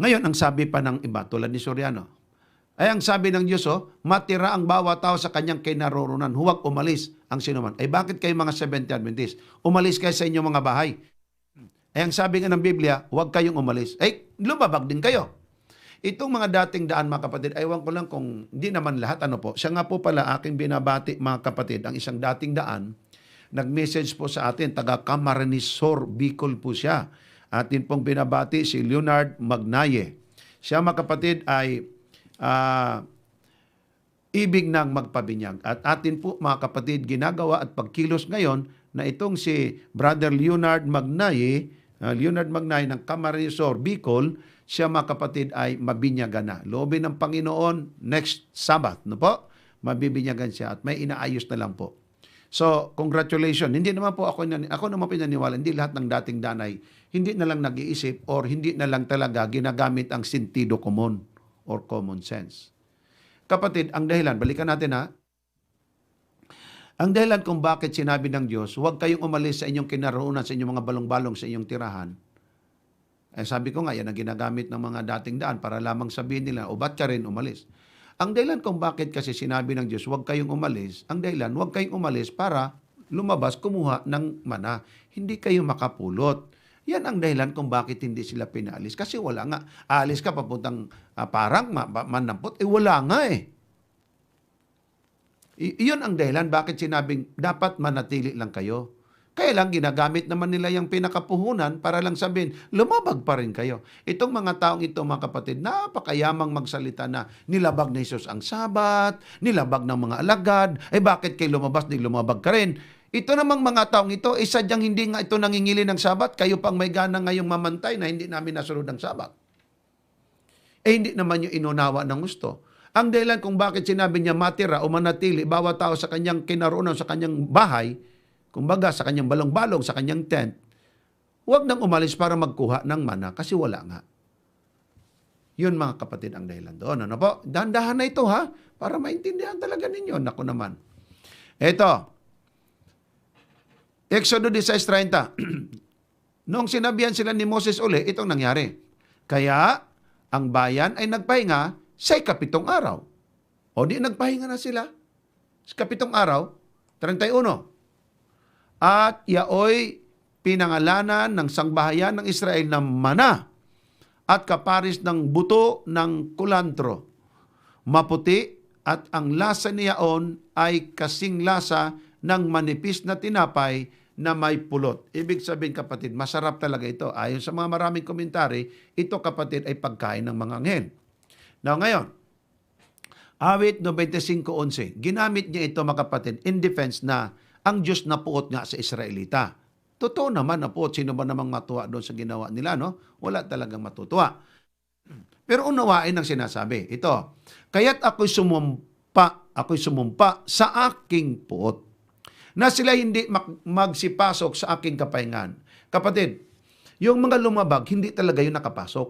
Speaker 5: Ngayon, ang sabi pa ng iba, tulad ni Soriano, ay ang sabi ng Diyos, matira ang bawat tao sa kanyang kinaroroonan. Huwag umalis ang sinuman. Ay bakit kayo mga Seventh Adventist? Umalis kayo sa inyong mga bahay. Ay ang sabi nga ng Biblia, huwag kayong umalis. Ay lumabag din kayo. Itong mga dating daan mga kapatid, aywan ko lang kung hindi naman lahat po. Siya nga po pala aking binabati mga kapatid, ang isang dating daan, nag-message po sa atin, taga Camarines-Sur, Bicol po siya. Atin pong binabati si Leonard Magnaye. Siya mga kapatid ay ibig ng magpabinyag. At atin po mga kapatid ginagawa at pagkilos ngayon na itong si Brother Leonard Magnaye ng Camarines-Sur, Bicol, siya mga kapatid ay mabinyagan na. Loobin ng Panginoon next Sabbath, no po? Mabibinyagan siya at may inaayos na lang po. So, congratulations. Hindi naman po ako naman pinaniwala, hindi lahat ng dating danay, hindi na lang nag-iisip or hindi na lang talaga ginagamit ang sentido común or common sense. Kapatid, ang dahilan, balikan natin ang dahilan kung bakit sinabi ng Diyos, huwag kayong umalis sa inyong kinaroonan, sa inyong mga balong-balong, sa inyong tirahan. Sabi ko nga, yan ang ginagamit ng mga dating daan para lamang sabihin nila, o ba't ka rin umalis? Ang dahilan kung bakit kasi sinabi ng Diyos, huwag kayong umalis, ang dahilan, huwag kayong umalis para lumabas, kumuha ng mana. Hindi kayo makapulot. Yan ang dahilan kung bakit hindi sila pinaalis. Kasi wala nga. Aalis ka papuntang parang manampot. Wala nga Iyon ang dahilan bakit sinabing dapat manatili lang kayo. Kaya lang ginagamit naman nila yung pinakapuhunan para lang sabihin, lumabag pa rin kayo. Itong mga taong ito, mga kapatid, napakayamang magsalita na nilabag ni Jesus ang Sabat, nilabag ng mga alagad, bakit kayo lumabas, di lumabag ka rin? Ito namang mga taong ito, sadyang hindi nga ito nangingili ng Sabat, kayo pang may gana ngayong mamantay na hindi namin nasunod ng Sabat. Hindi naman yung inunawa ng gusto. Ang dahilan kung bakit sinabi niya matira o manatili, bawat tao sa kanyang kinaroonan, sa kanyang bahay, kumbaga sa kanyang balong-balong, sa kanyang tent, huwag nang umalis para magkuha ng mana kasi wala nga. Yun mga kapatid ang dahilan doon. Ano po? Dahan-dahan na ito para maintindihan talaga ninyo. Naku naman. Ito. Exodo 16:30. Noong sinabihan sila ni Moses uli, itong nangyari. Kaya, ang bayan ay nagpahinga sa 7 araw. O di nagpahinga na sila. Sa 7 araw, 31. At yaoy pinangalanan ng sangbahayan ng Israel ng mana at kaparis ng buto ng kulantro. Maputi at ang lasa niyaon ay kasing lasa ng manipis na tinapay na may pulot. Ibig sabihin kapatid, masarap talaga ito. Ayon sa mga maraming komentary, ito kapatid ay pagkain ng mga anghel. Now ngayon, Awit 95:11, ginamit niya ito mga kapatid in defense na ang Diyos na puot nga sa Israelita. Totoo naman na puot, sino ba namang matuwa doon sa ginawa nila, no? Wala talagang matutuwa. Pero unawain ang sinasabi. Ito, kaya't ako'y sumumpa sa aking puot na sila hindi magsipasok sa aking kapahingan. Kapatid, yung mga lumabag, hindi talaga yung nakapasok.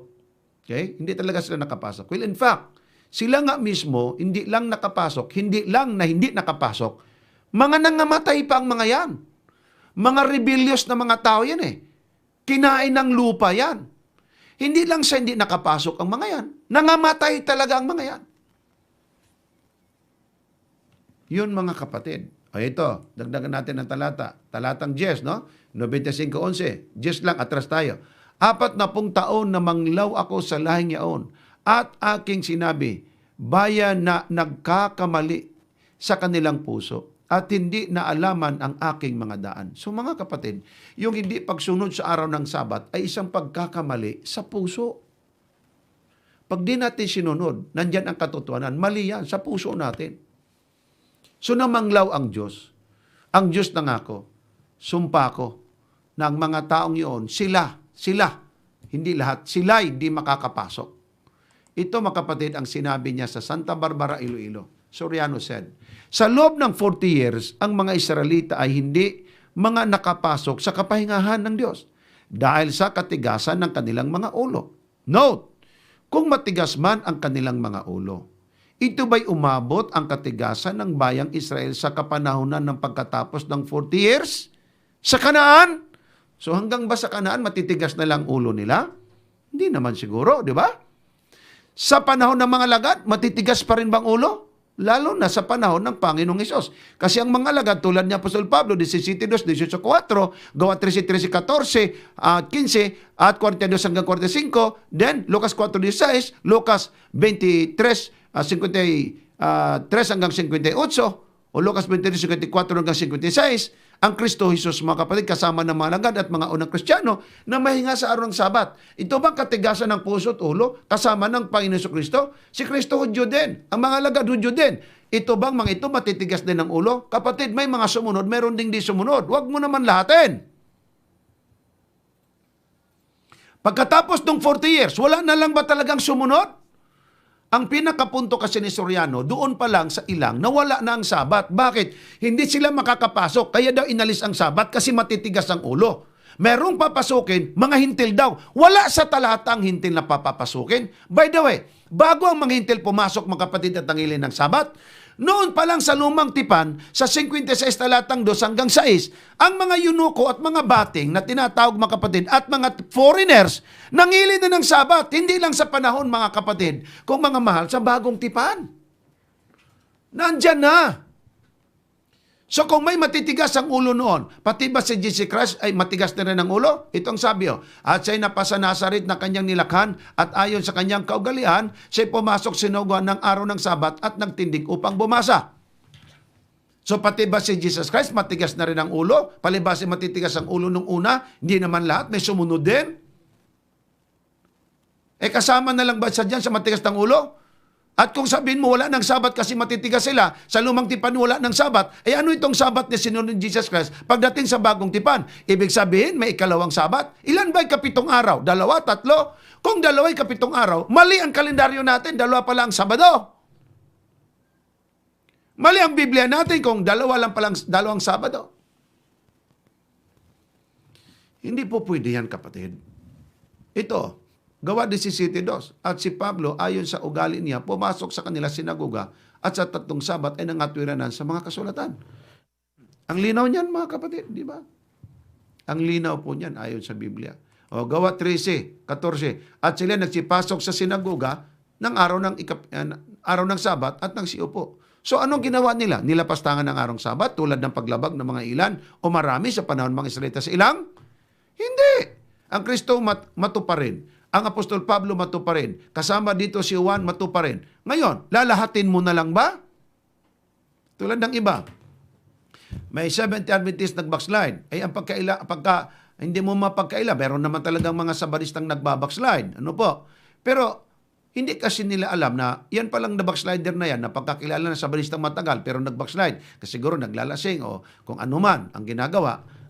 Speaker 5: Okay? Hindi talaga sila nakapasok. Well, in fact, sila nga mismo, hindi lang nakapasok, hindi nakapasok, mga nangamatay pa ang mga yan. Mga rebellious na mga tao yan Kinain ng lupa yan. Hindi lang siya hindi nakapasok ang mga yan. Nangamatay talaga ang mga yan. Yun mga kapatid. O ito, dagdagan natin ng talata. Talatang 10, no? 95:11. 10 lang, atras tayo. 40 taon na manglaw ako sa lahing yaon at aking sinabi, bayan na nagkakamali sa kanilang puso at hindi naalaman ang aking mga daan. So mga kapatid, yung hindi pagsunod sa araw ng Sabat ay isang pagkakamali sa puso. Pag di natin sinunod, nandyan ang katotohanan, mali yan sa puso natin. So namanglaw ang Diyos. Ang Diyos nangako, sumpa ko na ang mga taong iyon, sila, hindi lahat, sila hindi makakapasok. Ito mga kapatid ang sinabi niya sa Santa Barbara, Iloilo. Soriano said, sa loob ng 40 years, ang mga Israelita ay hindi mga nakapasok sa kapahingahan ng Diyos dahil sa katigasan ng kanilang mga ulo. Note, kung matigas man ang kanilang mga ulo, ito ba'y umabot ang katigasan ng bayang Israel sa kapanahunan ng pagkatapos ng 40 years? Sa Kanaan? So hanggang ba sa Kanaan matitigas na lang ulo nila? Hindi naman siguro, di ba? Sa panahon ng mga lagad, matitigas pa rin bang ulo? Lalo na sa panahon ng Panginoong Hesus. Kasi ang mga lagad, tulad ni Apostol Pablo, 17:2, 18:4, Gawa 13:14, 15, at 42 hanggang 45, then Lucas 4:16, Lucas 23, 53 hanggang 58, o Lucas 23:54 hanggang 56, ang Kristo Jesus, mga kapatid, kasama ng mga lagad at mga unang Kristiyano na mahinga sa araw ng Sabat. Ito bang katigasan ng puso at ulo kasama ng Panginoon Kristo? Si Kristo Hudyo din. Ang mga lagad Hudyo din. Ito bang mga ito matitigas din ng ulo? Kapatid, may mga sumunod, meron ding di sumunod. Huwag mo naman lahatin. Pagkatapos ng 40 years, wala na lang ba talagang sumunod? Ang pinakapunto kasi ni Soriano, doon pa lang sa ilang, nawala na ang Sabat. Bakit? Hindi sila makakapasok, kaya daw inalis ang Sabat kasi matitigas ang ulo. Merong papasukin, mga hintil daw. Wala sa talata ang hintil na papapasukin. By the way, bago ang mga hintil pumasok, mga kapatid, at tangilin ng Sabat, noon pa lang sa Lumang Tipan, sa 56 talatang 2 hanggang 6, ang mga yunuko at mga bating na tinatawag mga kapatid at mga foreigners, nangili na ng Sabat, hindi lang sa panahon mga kapatid, kung mga mahal sa Bagong Tipan. Nandyan na. So kung may matitigas ang ulo noon, pati ba si Jesus Christ ay matigas na rin ang ulo? Ito ang sabi, at siya'y napasa Nazaret na kanyang nilakhan at ayon sa kanyang kaugalian, siya'y pumasok sinuguan ng araw ng Sabat at nagtindig upang bumasa. So pati ba si Jesus Christ matigas na rin ang ulo? Palibasi matitigas ang ulo nung una? Hindi naman lahat, may sumunod din. Kasama na lang ba siya dyan sa matigas ng ulo? At kung sabihin mo wala ng Sabat kasi matitigas sila, sa Lumang Tipan wala ng Sabat, ano itong Sabat na sinunod ni Jesus Christ pagdating sa Bagong Tipan? Ibig sabihin may ikalawang Sabat. Ilan ba kapitong araw? 2, 3? Kung 2 kapitong araw, mali ang kalendaryo natin, 2 pala ang Sabado. Mali ang Biblia natin kung 2 lang palang 2 Sabado. Hindi po pwede yan, kapatid. Ito, Gawa 17:2. At si Pablo, ayon sa ugali niya, pumasok sa kanila sinagoga at sa 3 Sabat ay nangatwiranan sa mga kasulatan. Ang linaw niyan, mga kapatid, di ba? Ang linaw po niyan ayon sa Biblia. O Gawa 13:14. At sila nagsipasok sa sinagoga ng araw ng Sabat at nang siupo. So anong ginawa nila? Nilapastangan ng araw ng Sabat tulad ng paglabag ng mga ilan o marami sa panahon ng mga Israelita sa ilang? Hindi. Ang Kristo matupa rin. Ang Apostol Pablo matupa rin. Kasama dito si Juan matupa rin. Ngayon, lalahatin mo na lang ba? Tulad ng iba. May Seventh-day Adventist nag-backslide. Ang pagka hindi mo mapagkaila, meron naman talagang mga sabaristang nagbabackslide. Ano po? Pero hindi kasi nila alam na yan palang na-backslider na yan, na pagkakilala na sabaristang matagal pero nag-backslide. Kasi siguro naglalasing o kung ano man ang ginagawa.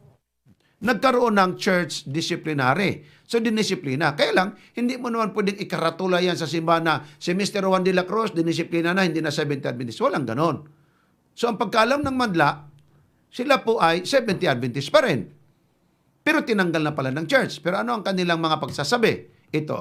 Speaker 5: Nagkaroon ng church disciplinary. So, dinisiplina. Kaya lang, hindi mo naman pwedeng ikaratula yan sa simbahan na si Mr. Juan de la Cruz, dinisiplina na, hindi na Seventh-day Adventist. Walang ganon. So, ang pagkaalam ng madla, sila po ay Seventh-day Adventist pa rin. Pero tinanggal na pala ng church. Pero ano ang kanilang mga pagsasabi? Ito.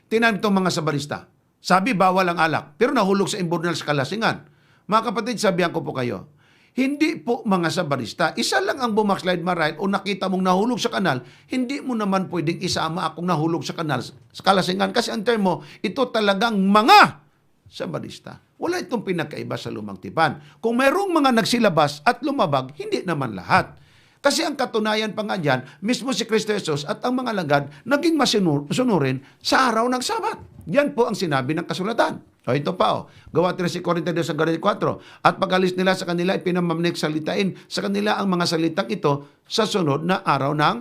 Speaker 5: Tingnan itong mga sabarista. Sabi, bawal ang alak. Pero nahulog sa imburnal sa kalasingan. Mga kapatid, sabihan ko po kayo, hindi po mga sabarista, isa lang ang bumakslide marahil o nakita mong nahulog sa kanal, hindi mo naman pwedeng isama akong nahulog sa kanal sa kalasingan. Kasi ang term mo, ito talagang mga sabarista. Wala itong pinakaiba sa Lumang Tipan. Kung mayroong mga nagsilabas at lumabag, hindi naman lahat. Kasi ang katunayan pa nga dyan, mismo si Kristo Jesus at ang mga lagad naging masunurin sa araw ng Sabat. Yan po ang sinabi ng kasulatan. O ito pa, Gawa 13 Corintios 4. At pag-alis nila sa kanila, ipinamamnik salitain sa kanila ang mga salitang ito sa sunod na araw ng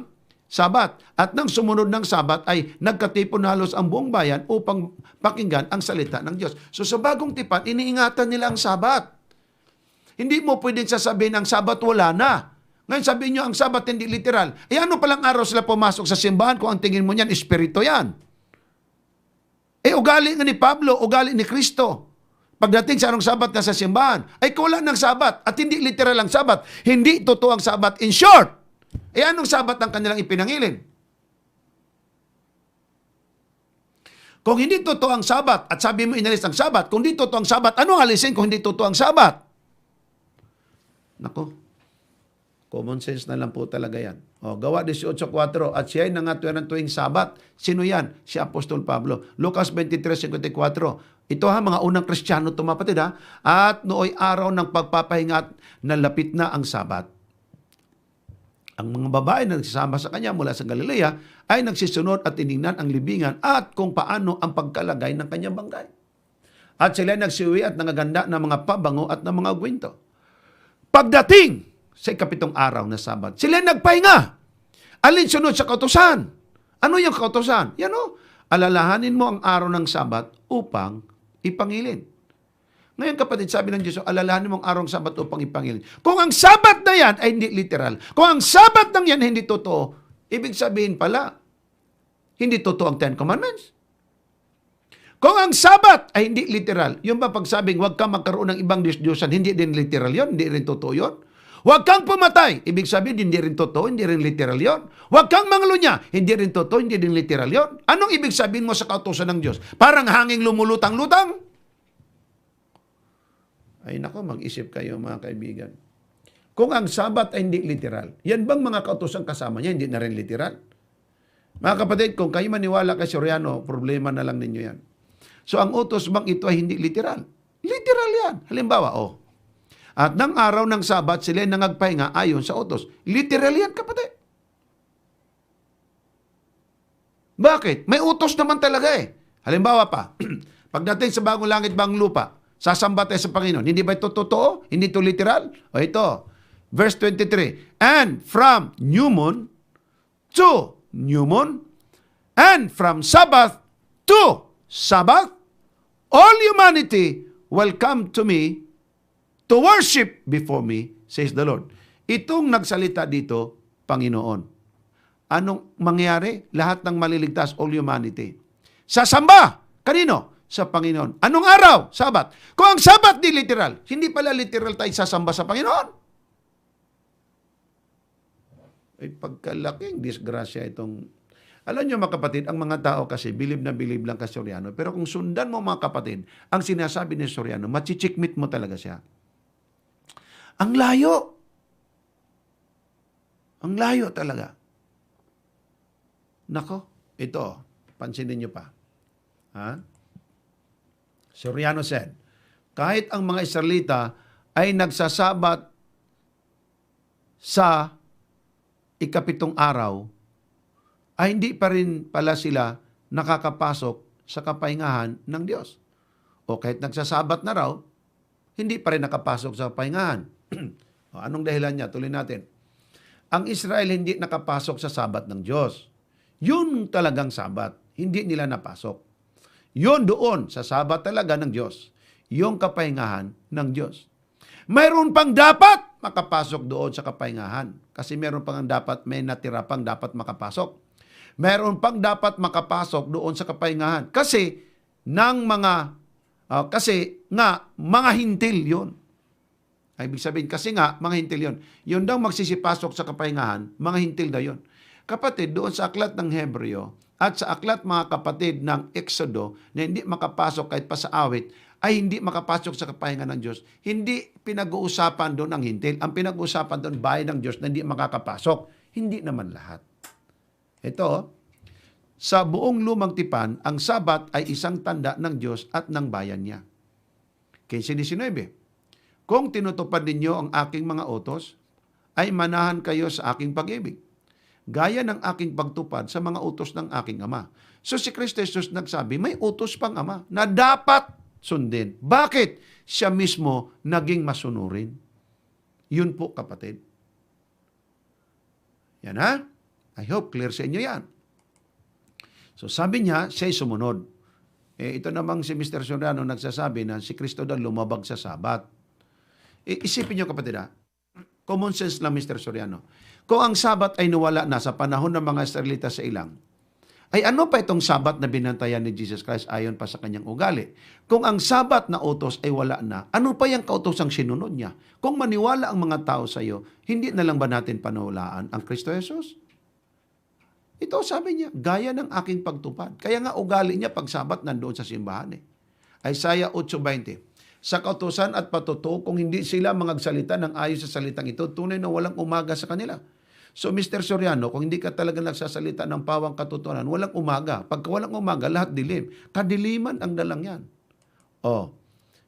Speaker 5: Sabat. At nang sumunod ng Sabat ay nagkatipon halos ang buong bayan upang pakinggan ang salita ng Diyos. So sa bagong tipan, iniingatan nila ang Sabat. Hindi mo pwedeng sasabihin ang Sabat wala na. Ngayon sabihin nyo, ang Sabat hindi literal. Ano palang araw sila pumasok sa simbahan kung ang tingin mo niyan, espiritu yan? Ugali nga ni Pablo, ugali ni Kristo. Pagdating sa anong Sabat na sa simbahan, ay wala ng Sabat at hindi literal ang Sabat. Hindi totoo ang Sabat. In short, anong Sabat ang kanilang ipinangilin? Kung hindi totoo ang Sabat at sabi mo inalis ang Sabat, kung hindi totoo ang Sabat, anong alisin kung hindi totoo ang Sabat? Nako, common sense na lang po talaga yan. Gawa 18:4, at siya ay nangatuyan ng tuwing Sabat. Sino yan? Si Apostol Pablo. Lucas 23:54. Ito mga unang Kristiyano tumapatid At nooy araw ng pagpapahinga na lapit na ang Sabat. Ang mga babae na nagsasama sa kanya mula sa Galilea ay nagsisunod at tinignan ang libingan at kung paano ang pagkalagay ng kanyang bangkay. At sila nagsiuwi at nangaganda ng mga pabango at ng mga gwinto. Pagdating sa 7 araw na Sabat, sila nagpahinga. Alinsunod sa kautusan. Ano yung kautusan? Yan alalahanin mo ang araw ng Sabat upang ipangilin. Ngayon kapatid, sabi ng Diyos, alalahanin mo ang araw ng Sabat upang ipangilin. Kung ang Sabat na yan ay hindi literal, kung ang Sabat ng yan hindi totoo, ibig sabihin pala, hindi totoo ang 10 Commandments. Kung ang Sabat ay hindi literal, yung ba pagsabing huwag kang magkaroon ng ibang Diyos-Diyosan, hindi din literal yon, hindi rin totoo yon. Huwag kang pumatay, ibig sabihin hindi rin totoo, hindi rin literal yon. Huwag kang manglunya, hindi rin totoo, hindi din literal yon. Anong ibig sabihin mo sa kautusan ng Diyos? Parang hanging lumulutang-lutang? Ay nako, mag-isip kayo mga kaibigan. Kung ang Sabat ay hindi literal, yan bang mga kautusan kasama niya, hindi na rin literal? Mga kapatid, kung kayo maniwala kay Soriano, problema na lang ninyo yan. So ang utos bang ito ay hindi literal? Literal yan. Halimbawa, at ng araw ng Sabat, sila ay nangagpahinga ayon sa utos. Literal yan, kapatid. Bakit? May utos naman talaga Halimbawa pa, pagdating sa bagong langit, bagong lupa, sasamba tayo sa Panginoon. Hindi ba ito totoo? Hindi ito literal? Ito, verse 23, and from new moon to new moon, and from Sabbath to Sabbath, all humanity will come to me to worship before me, says the Lord. Itong nagsalita dito, Panginoon. Anong mangyari? Lahat ng maliligtas, all humanity. Sasamba! Kanino? Sa Panginoon. Anong araw? Sabat. Kung ang Sabat di literal, hindi pala literal tayo sasamba sa Panginoon. Ay pagkalaking disgrasya itong... Alam nyo mga kapatid, ang mga tao kasi bilib na bilib lang kay Soriano. Pero kung sundan mo mga kapatid, ang sinasabi ni Soriano, machichikmit mo talaga siya. Ang layo. Ang layo talaga. Nako, ito, pansinin nyo pa. Soriano said, kahit ang mga Israelita ay nagsasabat sa 7 araw, ay hindi pa rin pala sila nakakapasok sa kapahingahan ng Diyos. O kahit nagsasabat na raw, hindi pa rin nakapasok sa kapahingahan. Anong dahilan niya? Tuloy natin. Ang Israel hindi nakapasok sa Sabat ng Diyos. Yun talagang Sabat. Hindi nila napasok. Yun doon sa Sabat talaga ng Diyos. Yung kapahingahan ng Diyos. Mayroon pang dapat makapasok doon sa kapahingahan. Kasi mayroon pang dapat, may natira pang dapat makapasok. Mayroon pang dapat makapasok doon sa kapahingahan. Kasi mga hintil yun. Ibig sabihin, kasi nga, mga hintil yun. Yun daw magsisipasok sa kapahingahan, mga hintil daw yun. Kapatid, doon sa aklat ng Hebreo at sa aklat mga kapatid ng Exodo na hindi makapasok kahit pa sa awit, ay hindi makapasok sa kapahingahan ng Diyos. Hindi pinag-uusapan doon ang hintil. Ang pinag-uusapan doon, bayan ng Diyos na hindi makakapasok. Hindi naman lahat. Ito, sa buong lumang tipan, ang Sabat ay isang tanda ng Diyos at ng bayan niya. 15:19, kung tinutupad ninyo ang aking mga utos, ay manahan kayo sa aking pag-ibig, gaya ng aking pagtupad sa mga utos ng aking Ama. So si Kristo Jesus nagsabi, may utos pang Ama na dapat sundin. Bakit? Siya mismo naging masunurin. Yun po, kapatid. Yan ha? I hope clear sa inyo yan. So sabi niya, siya'y sumunod. Ito namang si Mr. Soriano nagsasabi na si Kristo daw lumabag sa Sabat. Isipin niyo, kapatid ha? Common sense lang, Mr. Soriano. Kung ang Sabat ay nawala na sa panahon ng mga Israelita sa ilang, ay ano pa itong Sabat na binantayan ni Jesus Christ ayon pa sa kanyang ugali? Kung ang Sabat na utos ay wala na, ano pa yung kautosang sinunod niya? Kung maniwala ang mga tao sa iyo, hindi na lang ba natin panulaan ang Kristo Jesus? Ito sabi niya, gaya ng aking pagtupad. Kaya nga ugali niya pag Sabat nandoon sa simbahan. Isaiah 8:20. Sa kautusan at patutuo, kung hindi sila magsalita ng ayos sa salitang ito, tunay na walang umaga sa kanila. So, Mr. Soriano, kung hindi ka talaga nagsasalita ng pawang katotohanan, walang umaga. Pagka walang umaga, lahat dilim. Kadiliman ang dalang yan.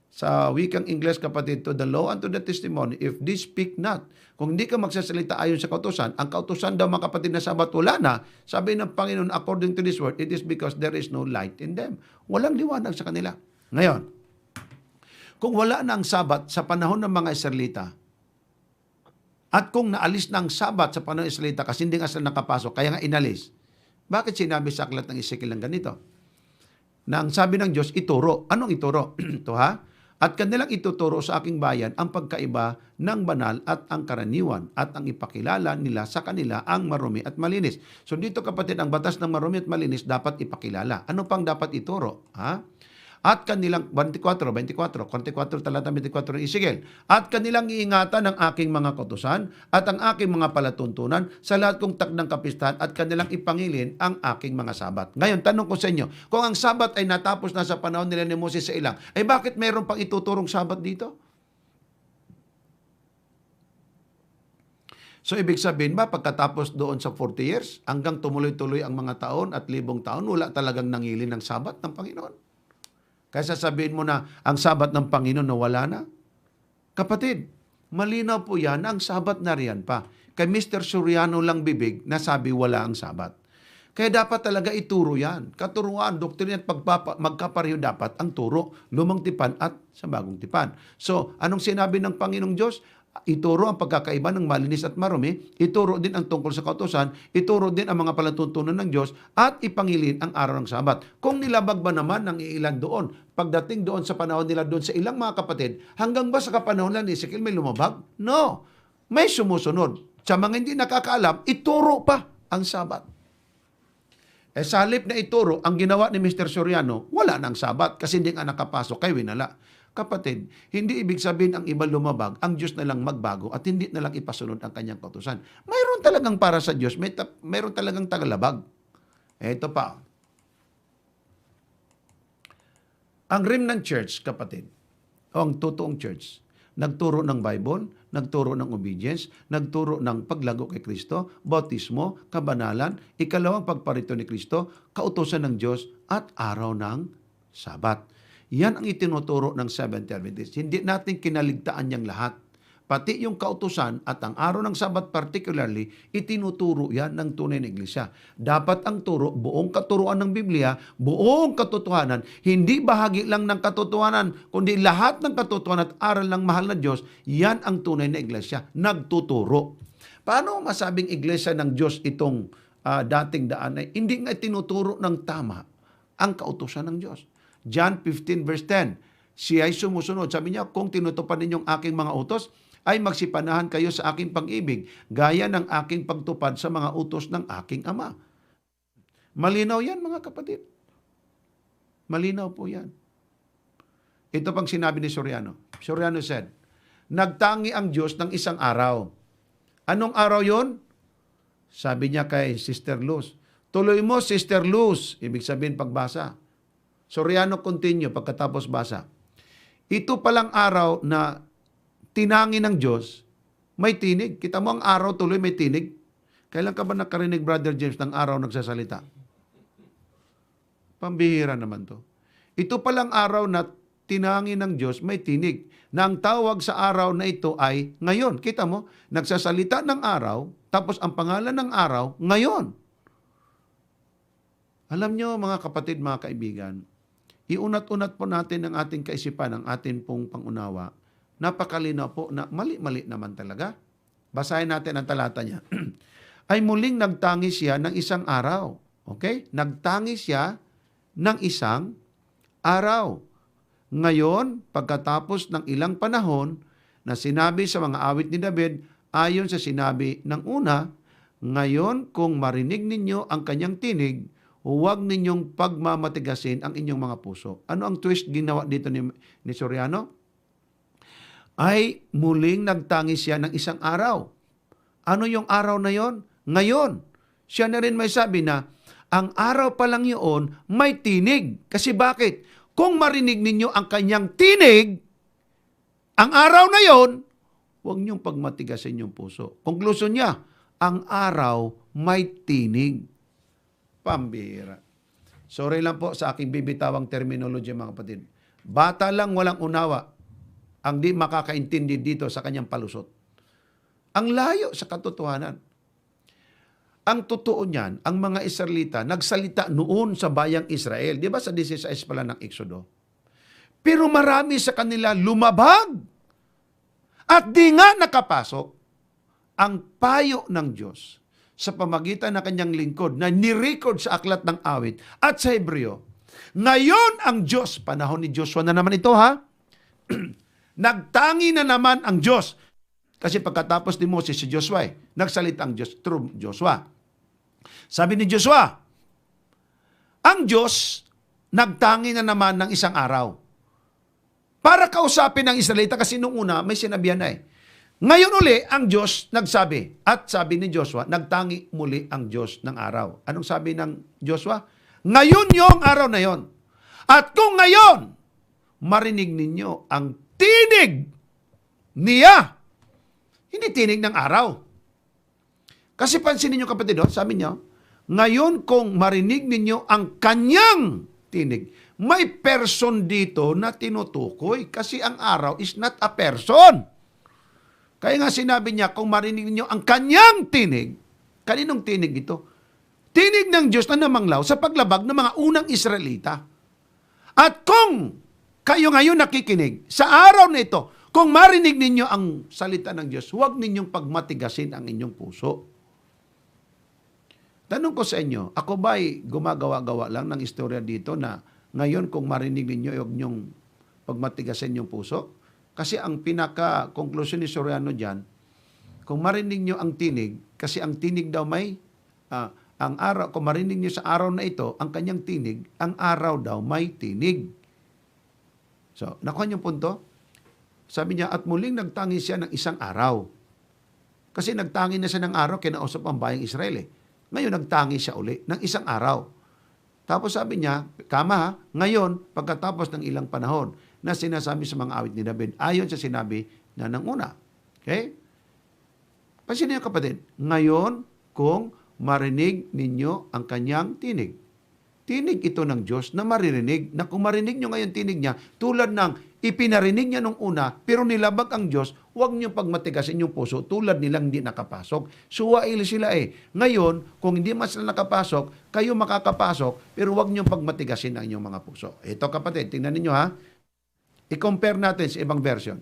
Speaker 5: Sa wikang Ingles, kapatid, to the law and to the testimony, if they speak not, kung hindi ka magsasalita ayon sa kautusan, ang kautusan daw mga kapatid na Sabat wala na, sabi ng Panginoon, according to this word, it is because there is no light in them. Walang liwanag sa kanila. Ngayon, kung wala na ang Sabat sa panahon ng mga Israelita, at kung naalis na ang Sabat sa panahon ng Israelita kasi hindi nga sila nakapasok, kaya nga inalis, bakit sinabi sa aklat ng Ezekiel ng ganito? Na ang sabi ng Diyos, ituro. Anong ituro? Ito ha? At kanilang ituturo sa aking bayan ang pagkaiba ng banal at ang karaniwan at ang ipakilala nila sa kanila ang marumi at malinis. So dito, kapatid, ang batas ng marumi at malinis dapat ipakilala. Ano pang dapat ituro? Ha? At kanilang, 24 talata 24 ng Ezekiel, at kanilang iingatan ang aking mga kautusan at ang aking mga palatuntunan sa lahat kong takdang kapistahan at kanilang ipangilin ang aking mga Sabat. Ngayon, tanong ko sa inyo, kung ang Sabat ay natapos na sa panahon nila ni Moses sa ilang, ay bakit mayroon pang ituturong Sabat dito? So, ibig sabihin ba, pagkatapos doon sa 40 years, hanggang tumuloy-tuloy ang mga taon at libong taon, wala talagang nangilin ng Sabat ng Panginoon? Kaya sasabihin mo na ang Sabat ng Panginoon na wala na? Kapatid, malinaw po yan, ang Sabat na riyan pa. Kay Mr. Soriano lang bibig na sabi wala ang Sabat. Kaya dapat talaga ituro yan. Katuruan, doktrina at magkapareho dapat ang turo, lumang tipan at sa bagong tipan. So, anong sinabi ng Panginoong Diyos? Ituro ang pagkakaiba ng malinis at marumi, ituro din ang tungkol sa kautusan, ituro din ang mga palatuntunan ng Diyos, at ipangilin ang araw ng Sabat. Kung nilabag ba naman ng ilan doon, pagdating doon sa panahon nila doon sa ilang mga kapatid, hanggang ba sa kapanahon lang ni Ezekiel may lumabag? No. May sumusunod. Sa mga hindi nakakaalam, ituro pa ang Sabat. Sa halip na ituro, ang ginawa ni Mr. Soriano, wala nang Sabat kasi hindi nga nakapasok, kay winala. Kapatid, hindi ibig sabihin ang iba lumabag, ang Diyos na lang magbago at hindi na lang ipasunod ang kanyang kautusan. Mayroon talagang para sa Diyos, mayroon talagang tagalabag. Ito pa. Ang remnant church, kapatid, o ang totoong church, nagturo ng Bible, nagturo ng obedience, nagturo ng paglago kay Kristo, bautismo, kabanalan, ikalawang pagparito ni Kristo, kautusan ng Diyos at araw ng Sabat. Yan ang itinuturo ng Seventh-day Adventist. Hindi natin kinaligtaan niyang lahat. Pati yung kautusan at ang araw ng Sabat particularly, itinuturo yan ng tunay na iglesia. Dapat ang turo, buong katuruan ng Biblia, buong katotohanan, hindi bahagi lang ng katotohanan, kundi lahat ng katotohanan at aral ng mahal na Diyos, yan ang tunay na iglesia, nagtuturo. Paano masabing iglesia ng Diyos itong dating daan ay hindi nga tinuturo ng tama ang kautusan ng Diyos? John 15 verse 10, siya ay sumusunod. Sabi niya, kung tinutupad ninyong aking mga utos, ay magsipanahan kayo sa aking pag-ibig, gaya ng aking pagtupad sa mga utos ng aking Ama. Malinaw yan, mga kapatid. Malinaw po yan. Ito pang sinabi ni Soriano. Soriano said, nagtangi ang Diyos ng isang araw. Anong araw yon? Sabi niya kay Sister Luz, tuloy mo, Sister Luz. Ibig sabihin pagbasa. Soriano continue pagkatapos basa. Ito palang araw na tinangi ng Diyos, may tinig. Kita mo ang araw tuloy may tinig. Kailan ka ba nakarinig, Brother James, ng araw nagsasalita? Pambihira naman to. Ito palang araw na tinangi ng Diyos, may tinig. Na ang tawag sa araw na ito ay ngayon. Kita mo, nagsasalita ng araw, tapos ang pangalan ng araw, ngayon. Alam nyo, mga kapatid, mga kaibigan, iunat-unat po natin ang ating kaisipan, ang ating pong pangunawa. Napakalinaw po na mali-mali naman talaga. Basahin natin ang talata niya. Ay muling nagtangi siya ng isang araw. Okay? Nagtangi siya ng isang araw. Ngayon, pagkatapos ng ilang panahon na sinabi sa mga awit ni David, ayon sa sinabi ng una, ngayon kung marinig ninyo ang kanyang tinig, huwag ninyong pagmamatigasin ang inyong mga puso. Ano ang twist ginawa dito ni Soriano? Ay muling nagtangi siya ng isang araw. Ano yung araw na yon? Ngayon. Siya na rin may sabi na, ang araw pa lang yun may tinig. Kasi bakit? Kung marinig ninyo ang kanyang tinig, ang araw na yon, huwag niyong pagmatigasin yung puso. Konklusyon niya, ang araw may tinig. Pambihira. Sorry lang po sa aking bibitawang terminology, mga kapatid. Bata lang walang unawa ang di makakaintindi dito sa kanyang palusot. Ang layo sa katotohanan. Ang totoo niyan, ang mga Israelita nagsalita noon sa bayang Israel. Di ba sa 16 pala ng Exodo? Pero marami sa kanila lumabag. At di nga nakapasok ang payo ng Diyos sa pamagitan ng kanyang lingkod na nirecord sa aklat ng awit at sa Hebreo. Ngayon ang Diyos, panahon ni Joshua na naman ito ha, nagtangi na naman ang Diyos. Kasi pagkatapos ni Moses si Joshua, nagsalita ang Diyos through Joshua. Sabi ni Joshua, ang Diyos nagtangi na naman ng isang araw. Para kausapin ng Israelita kasi nung una may sinabihan na Ngayon uli, ang Diyos nagsabi, at sabi ni Joshua, nagtangi muli ang Diyos ng araw. Anong sabi ng Joshua? Ngayon yung araw na yon. At kung ngayon, marinig ninyo ang tinig niya, hindi tinig ng araw. Kasi pansinin niyo kapatid, sabi niyo, ngayon kung marinig ninyo ang kanyang tinig, may person dito na tinutukoy kasi ang araw is not a person. Kaya nga sinabi niya, kung marinig ninyo ang kanyang tinig, kaninong tinig ito? Tinig ng Diyos na namanglaw sa paglabag ng mga unang Israelita. At kung kayo ngayon nakikinig, sa araw na ito, kung marinig ninyo ang salita ng Diyos, huwag ninyong pagmatigasin ang inyong puso. Tanong ko sa inyo, ako ba'y gumagawa-gawa lang ng istorya dito na ngayon kung marinig ninyo, huwag ninyong pagmatigasin yung puso? Kasi ang pinaka-conclusion ni Soriano dyan, kung marinig nyo ang tinig, kasi ang tinig daw may, ang araw, kung marinig nyo sa araw na ito, ang kanyang tinig, ang araw daw may tinig. So, nakuha niyo punto? Sabi niya, at muling nagtangi siya ng isang araw. Kasi nagtangi na siya ng araw, kinausap ang bayang Israel Ngayon, nagtangi siya uli ng isang araw. Tapos sabi niya, ngayon, pagkatapos ng ilang panahon, na sinasabi sa mga awit ni David, ayon sa sinabi na ng una. Okay? Pansinin niyo kapatid, ngayon kung marinig ninyo ang kanyang tinig. Tinig ito ng Diyos na maririnig, na kung marinig nyo ngayon tinig niya, tulad ng ipinarinig niya nung una, pero nilabag ang Diyos, huwag nyo pagmatigasin yung puso, tulad nilang hindi nakapasok. Suwail sila Ngayon, kung hindi mas sila nakapasok, kayo makakapasok, pero huwag nyo pagmatigasin ang inyong mga puso. Ito kapatid, tingnan ninyo ha. I-compare natin sa ibang version.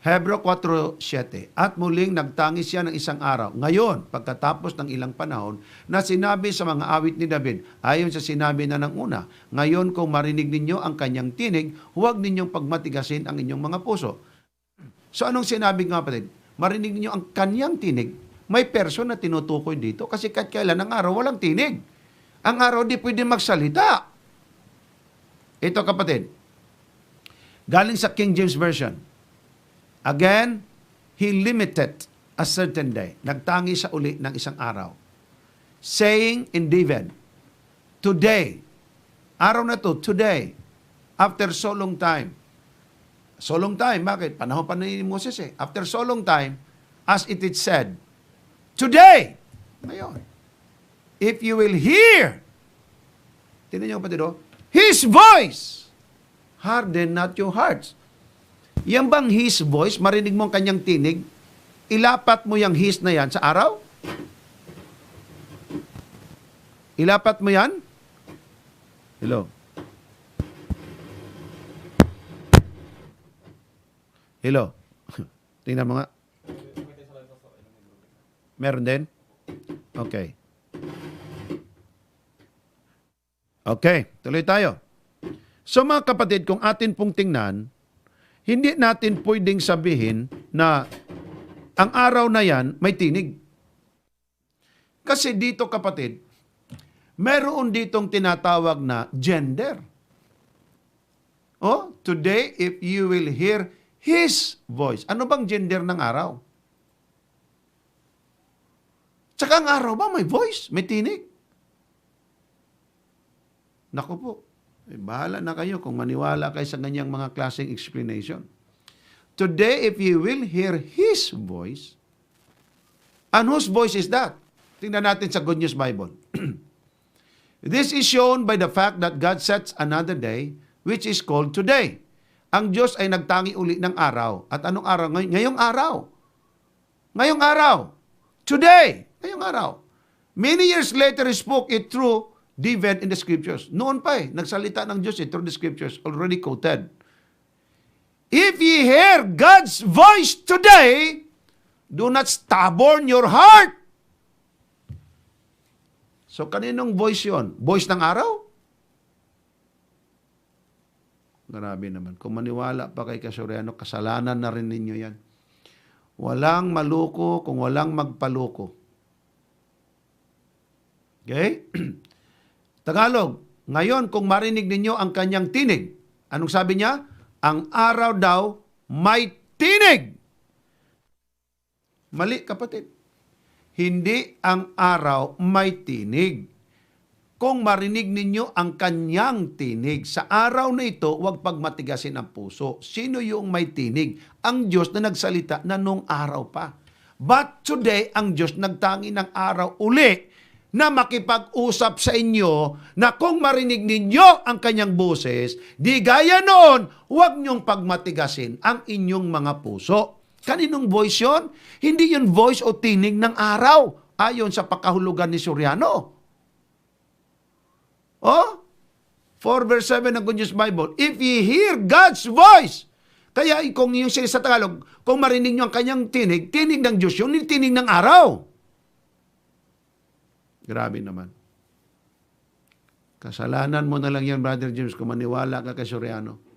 Speaker 5: Hebreo 4:7. At muling nagtangi siya ng isang araw. Ngayon, pagkatapos ng ilang panahon, na sinabi sa mga awit ni David, ayon sa sinabi na ng una, ngayon kung marinig ninyo ang kanyang tinig, huwag ninyong pagmatigasin ang inyong mga puso. So anong sinabi nga kapatid? Marinig ninyo ang kanyang tinig. May person na tinutukoy dito kasi kahit kailan ang araw walang tinig. Ang araw di pwede magsalita. Ito kapatid, galing sa King James Version. Again, he limited a certain day. Nagtangi siya uli ng isang araw. Saying in David, today, araw na to, today, after so long time. So long time, bakit? Panahon pa ni Moses After so long time, as it is said, today, ngayon, if you will hear, tinan niyo kapatid, his voice, harden not your hearts. Yan bang his voice, marinig mo ang kanyang tinig, ilapat mo yung his na yan sa araw? Ilapat mo yan. Hello. Hello. Tingnan mo nga. Meron din? Okay. Okay, tuloy tayo. So mga kapatid, kung atin pong tingnan, hindi natin pwedeng sabihin na ang araw na yan may tinig. Kasi dito kapatid, meron ditong tinatawag na gender. Oh, today if you will hear His voice. Ano bang gender ng araw? Tsaka ang araw ba may voice? May tinig? Naku po, bahala na kayo kung maniwala kayo sa ganyang mga klaseng explanation. Today, if you will hear His voice, and whose voice is that? Tingnan natin sa Good News Bible. This is shown by the fact that God sets another day, which is called today. Ang Diyos ay nagtangi uli ng araw. At anong araw? Ngayong araw. Ngayong araw. Today. Ngayong araw. Many years later, He spoke it through David in the Scriptures. Noon pa nagsalita ng Diyos through the Scriptures, already quoted. If ye hear God's voice today, do not stubborn your heart. So, kaninong voice yon? Voice ng araw? Grabe naman. Kung maniwala pa kay Kasoriano, kasalanan na rin ninyo yan. Walang maluko kung walang magpaluko. Okay? Tagalog, ngayon kung marinig ninyo ang kanyang tinig, anong sabi niya? Ang araw daw may tinig. Mali, kapatid. Hindi ang araw may tinig. Kung marinig ninyo ang kanyang tinig, sa araw na ito, huwag pagmatigasin ang puso. Sino yung may tinig? Ang Diyos na nagsalita na nung araw pa. But today, ang Diyos nagtangi ng araw uli na makipag-usap sa inyo na kung marinig ninyo ang kanyang boses, di gaya noon, huwag niyong pagmatigasin ang inyong mga puso. Kaninong voice yon? Hindi yun voice o tinig ng araw, ayon sa pakahulugan ni Soriano. Oh, 4 verse 7 ng Good News Bible. If ye hear God's voice, kaya kung yung siya sa Tagalog, kung marinig nyo ang kanyang tinig, tinig ng Diyos yun, tinig ng araw. Grabe naman. Kasalanan mo na lang yan, Brother James, kung maniwala ka kay Soriano.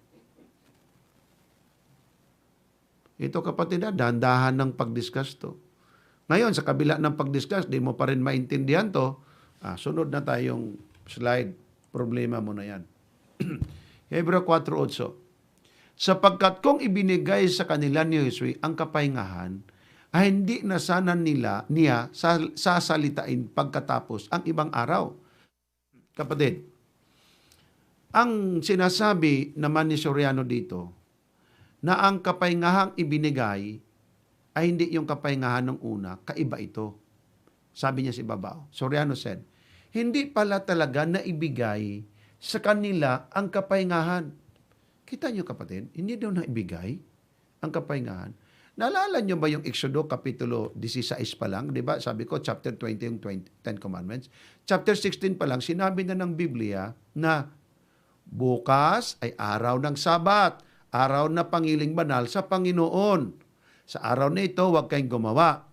Speaker 5: Ito kapatid, dahan-dahan ng pag-discuss to. Ngayon, sa kabila ng pag-discuss, di mo pa rin maintindihan to, sunod na tayong slide, problema mo na yan. Hebreo 4:8. Sapagkat kung ibinigay sa kanila ni Josue ang kapahingahan, ay hindi na sana niya sasalitain pagkatapos ang ibang araw. Kapatid, ang sinasabi naman ni Soriano dito, na ang kapahingahang ibinigay ay hindi yung kapahingahan ng una, kaiba ito. Sabi niya si Babao. Soriano said, hindi pala talaga naibigay sa kanila ang kapahingahan. Kita niyo kapatid, hindi daw naibigay ang kapahingahan. Naalala niyo ba yung Exodo Kapitulo 16 pa lang? Di ba? Sabi ko, chapter 20 yung 10 Commandments. Chapter 16 pa lang, sinabi na ng Biblia na bukas ay araw ng Sabat, araw na pangiling banal sa Panginoon. Sa araw na ito, huwag kayong gumawa.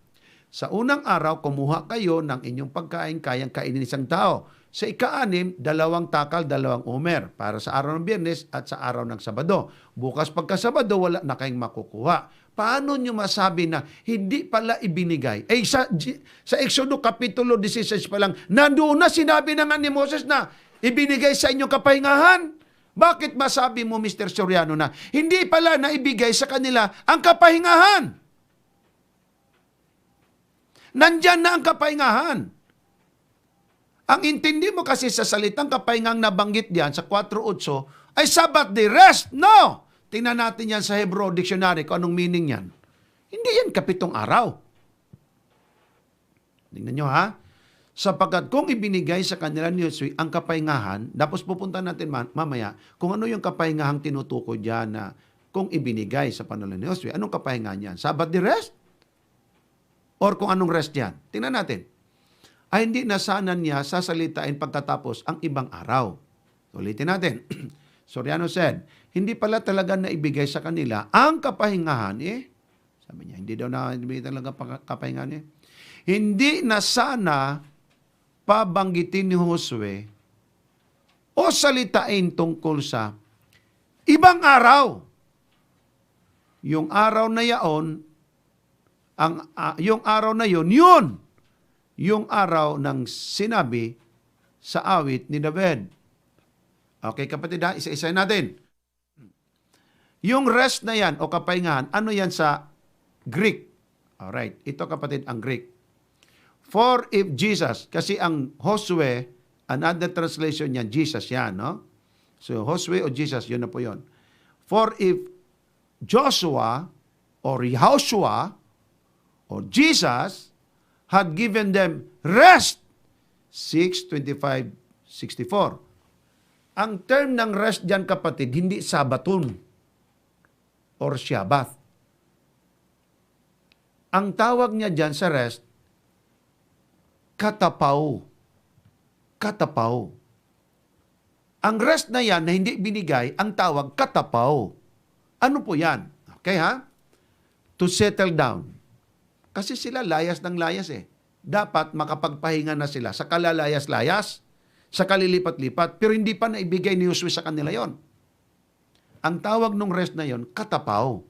Speaker 5: Sa unang araw, kumuha kayo ng inyong pagkain kayang kainin isang tao. Sa ika-6, 2 takal, 2 omer para sa araw ng Biyernes at sa araw ng Sabado. Bukas pagka-Sabado, wala na kayong makukuha. Paano nyo masabi na hindi pala ibinigay? Sa Exodo Kapitulo 16 pa lang, nandoon na sinabi na nga ni Moses na ibinigay sa inyong kapahingahan. Bakit masabi mo, Mr. Soriano, na hindi pala naibigay sa kanila ang kapahingahan? Nandyan na ang kapahingahan. Ang intindi mo kasi sa salitang kapahingang nabanggit diyan sa 4:8 ay Sabbath day, rest. No! Tingnan natin yan sa Hebrew Dictionary kung anong meaning yan. Hindi yan kapitong araw. Tingnan nyo ha. Sapagkat kung ibinigay sa kanila ni Josue ang kapahingahan, tapos pupunta natin mamaya kung ano yung kapahingahang tinutukoy diyan na kung ibinigay sa panahon ni Josue, anong kapahingahan yan? Sabbath day rest? Or kung anong rest yan? Tingnan natin. ay hindi na sana niya sasalitain pagkatapos ang ibang araw. Ulitin natin. Soriano said, hindi pala talaga naibigay sa kanila ang kapahingahan. Sabi niya, hindi daw naibigay talaga kapahingahan. Hindi na sana pabanggitin ni Josue o salitain tungkol sa ibang araw. Yung araw na yaon, yung araw na yun, yung araw ng sinabi sa awit ni David. Okay, kapatid, isa-isa natin. Yung rest na yan o kapahingahan, ano yan sa Greek? Alright, ito kapatid ang Greek. For if Jesus, kasi ang Josue, another translation yan, Jesus yan, no? So, Josue o Jesus, yun na po yun. For if Joshua or Yahushua or Jesus had given them rest, 6:25-64. Ang term ng rest dyan, kapatid, hindi Sabaton or Shabbat. Ang tawag niya dyan sa rest, katapaw. Katapaw. Ang rest na yan na hindi binigay, ang tawag katapaw. Ano po yan? Okay ha? To settle down. Kasi sila layas ng layas Dapat makapagpahinga na sila sa kalalayas-layas, sa kalilipat-lipat, pero hindi pa naibigay ni Josue sa kanila yon. Ang tawag ng rest na yon, katapaw.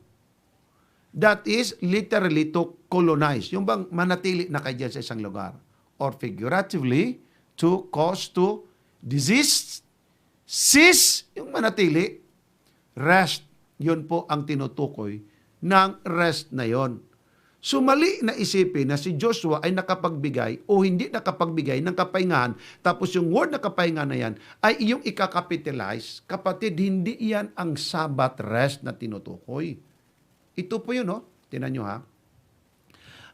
Speaker 5: That is literally to colonize. Yung bang manatili na kayo sa isang lugar. Or figuratively, to cause to disease, cease, yung manatili, rest. Yun po ang tinutukoy ng rest na yon. So mali na isipin na si Joshua ay nakapagbigay o hindi nakapagbigay ng kapahingahan, tapos yung word na kapahingahan na yan ay iyong ikakapitalize. Kapatid, hindi yan ang Sabbath rest na tinutukoy. Ito po yun, Tingnan nyo ha.